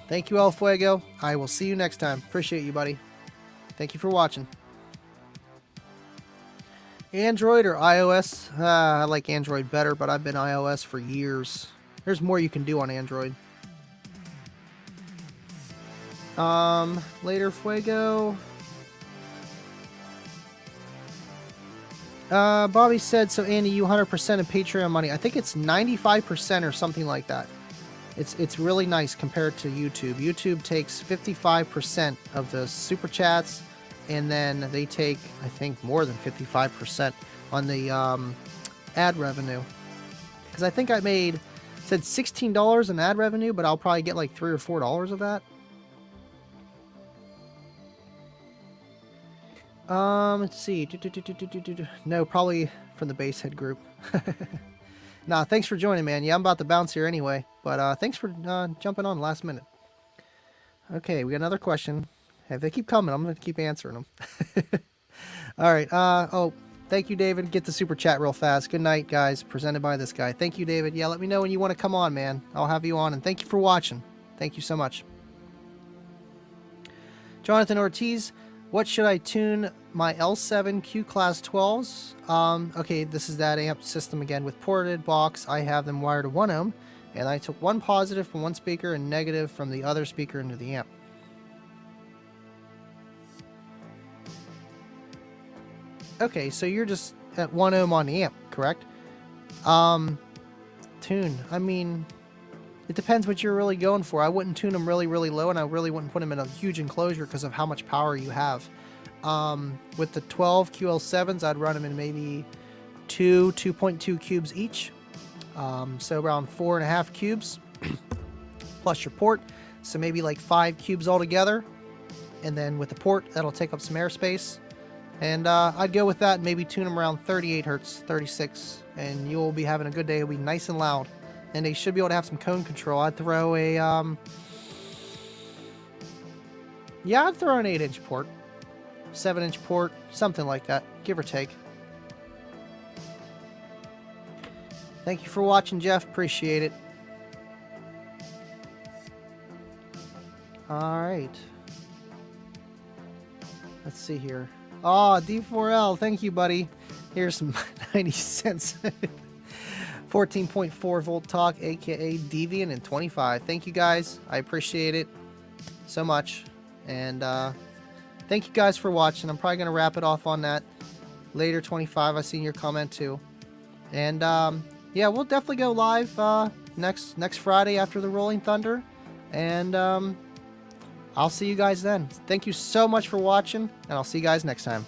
Thank you, El Fuego. I will see you next time. Appreciate you, buddy. Thank you for watching. Android or iOS? I like Android better, but I've been iOS for years. There's more you can do on Android. Later, Fuego. Bobby said, so Andy, you 100% of Patreon money. I think it's 95% or something like that. It's really nice compared to YouTube. YouTube takes 55% of the super chats, and then they take, I think, more than 55% on the ad revenue. Because I think I said $16 in ad revenue, but I'll probably get like $3 or $4 of that. Let's see. No, probably from the Basehead group. Nah, thanks for joining, man. Yeah, I'm about to bounce here anyway. But thanks for jumping on last minute. Okay, we got another question. If they keep coming, I'm going to keep answering them. All right. Oh, thank you, David. Get the super chat real fast. Good night, guys. Presented by this guy. Thank you, David. Yeah, let me know when you want to come on, man. I'll have you on. And thank you for watching. Thank you so much. Jonathan Ortiz. What should I tune my L7 Q Class 12s? Okay, this is that amp system again with ported box. I have them wired to 1 ohm, and I took one positive from one speaker and negative from the other speaker into the amp. Okay, so you're just at 1 ohm on the amp, correct? Tune. I mean, it depends what you're really going for. I wouldn't tune them really, really low, and I really wouldn't put them in a huge enclosure because of how much power you have. With the 12 QL7s, I'd run them in maybe 2.2 cubes each. So around 4.5 cubes plus your port. So maybe like 5 cubes altogether. And then with the port, that'll take up some airspace. And I'd go with that and maybe tune them around 38 hertz, 36. And you'll be having a good day. It'll be nice and loud. And they should be able to have some cone control. I'd throw a, yeah, I'd throw an 8-inch port. 7-inch port, something like that, give or take. Thank you for watching, Jeff. Appreciate it. Alright. Let's see here. Oh, D4L. Thank you, buddy. Here's some 90 cents. 14.4 volt talk, aka Deviant, and 25. Thank you guys. I appreciate it so much. And thank you guys for watching. I'm probably going to wrap it off on that later. 25, I seen your comment too. And yeah, we'll definitely go live next Friday after the Rolling Thunder. And I'll see you guys then. Thank you so much for watching, and I'll see you guys next time.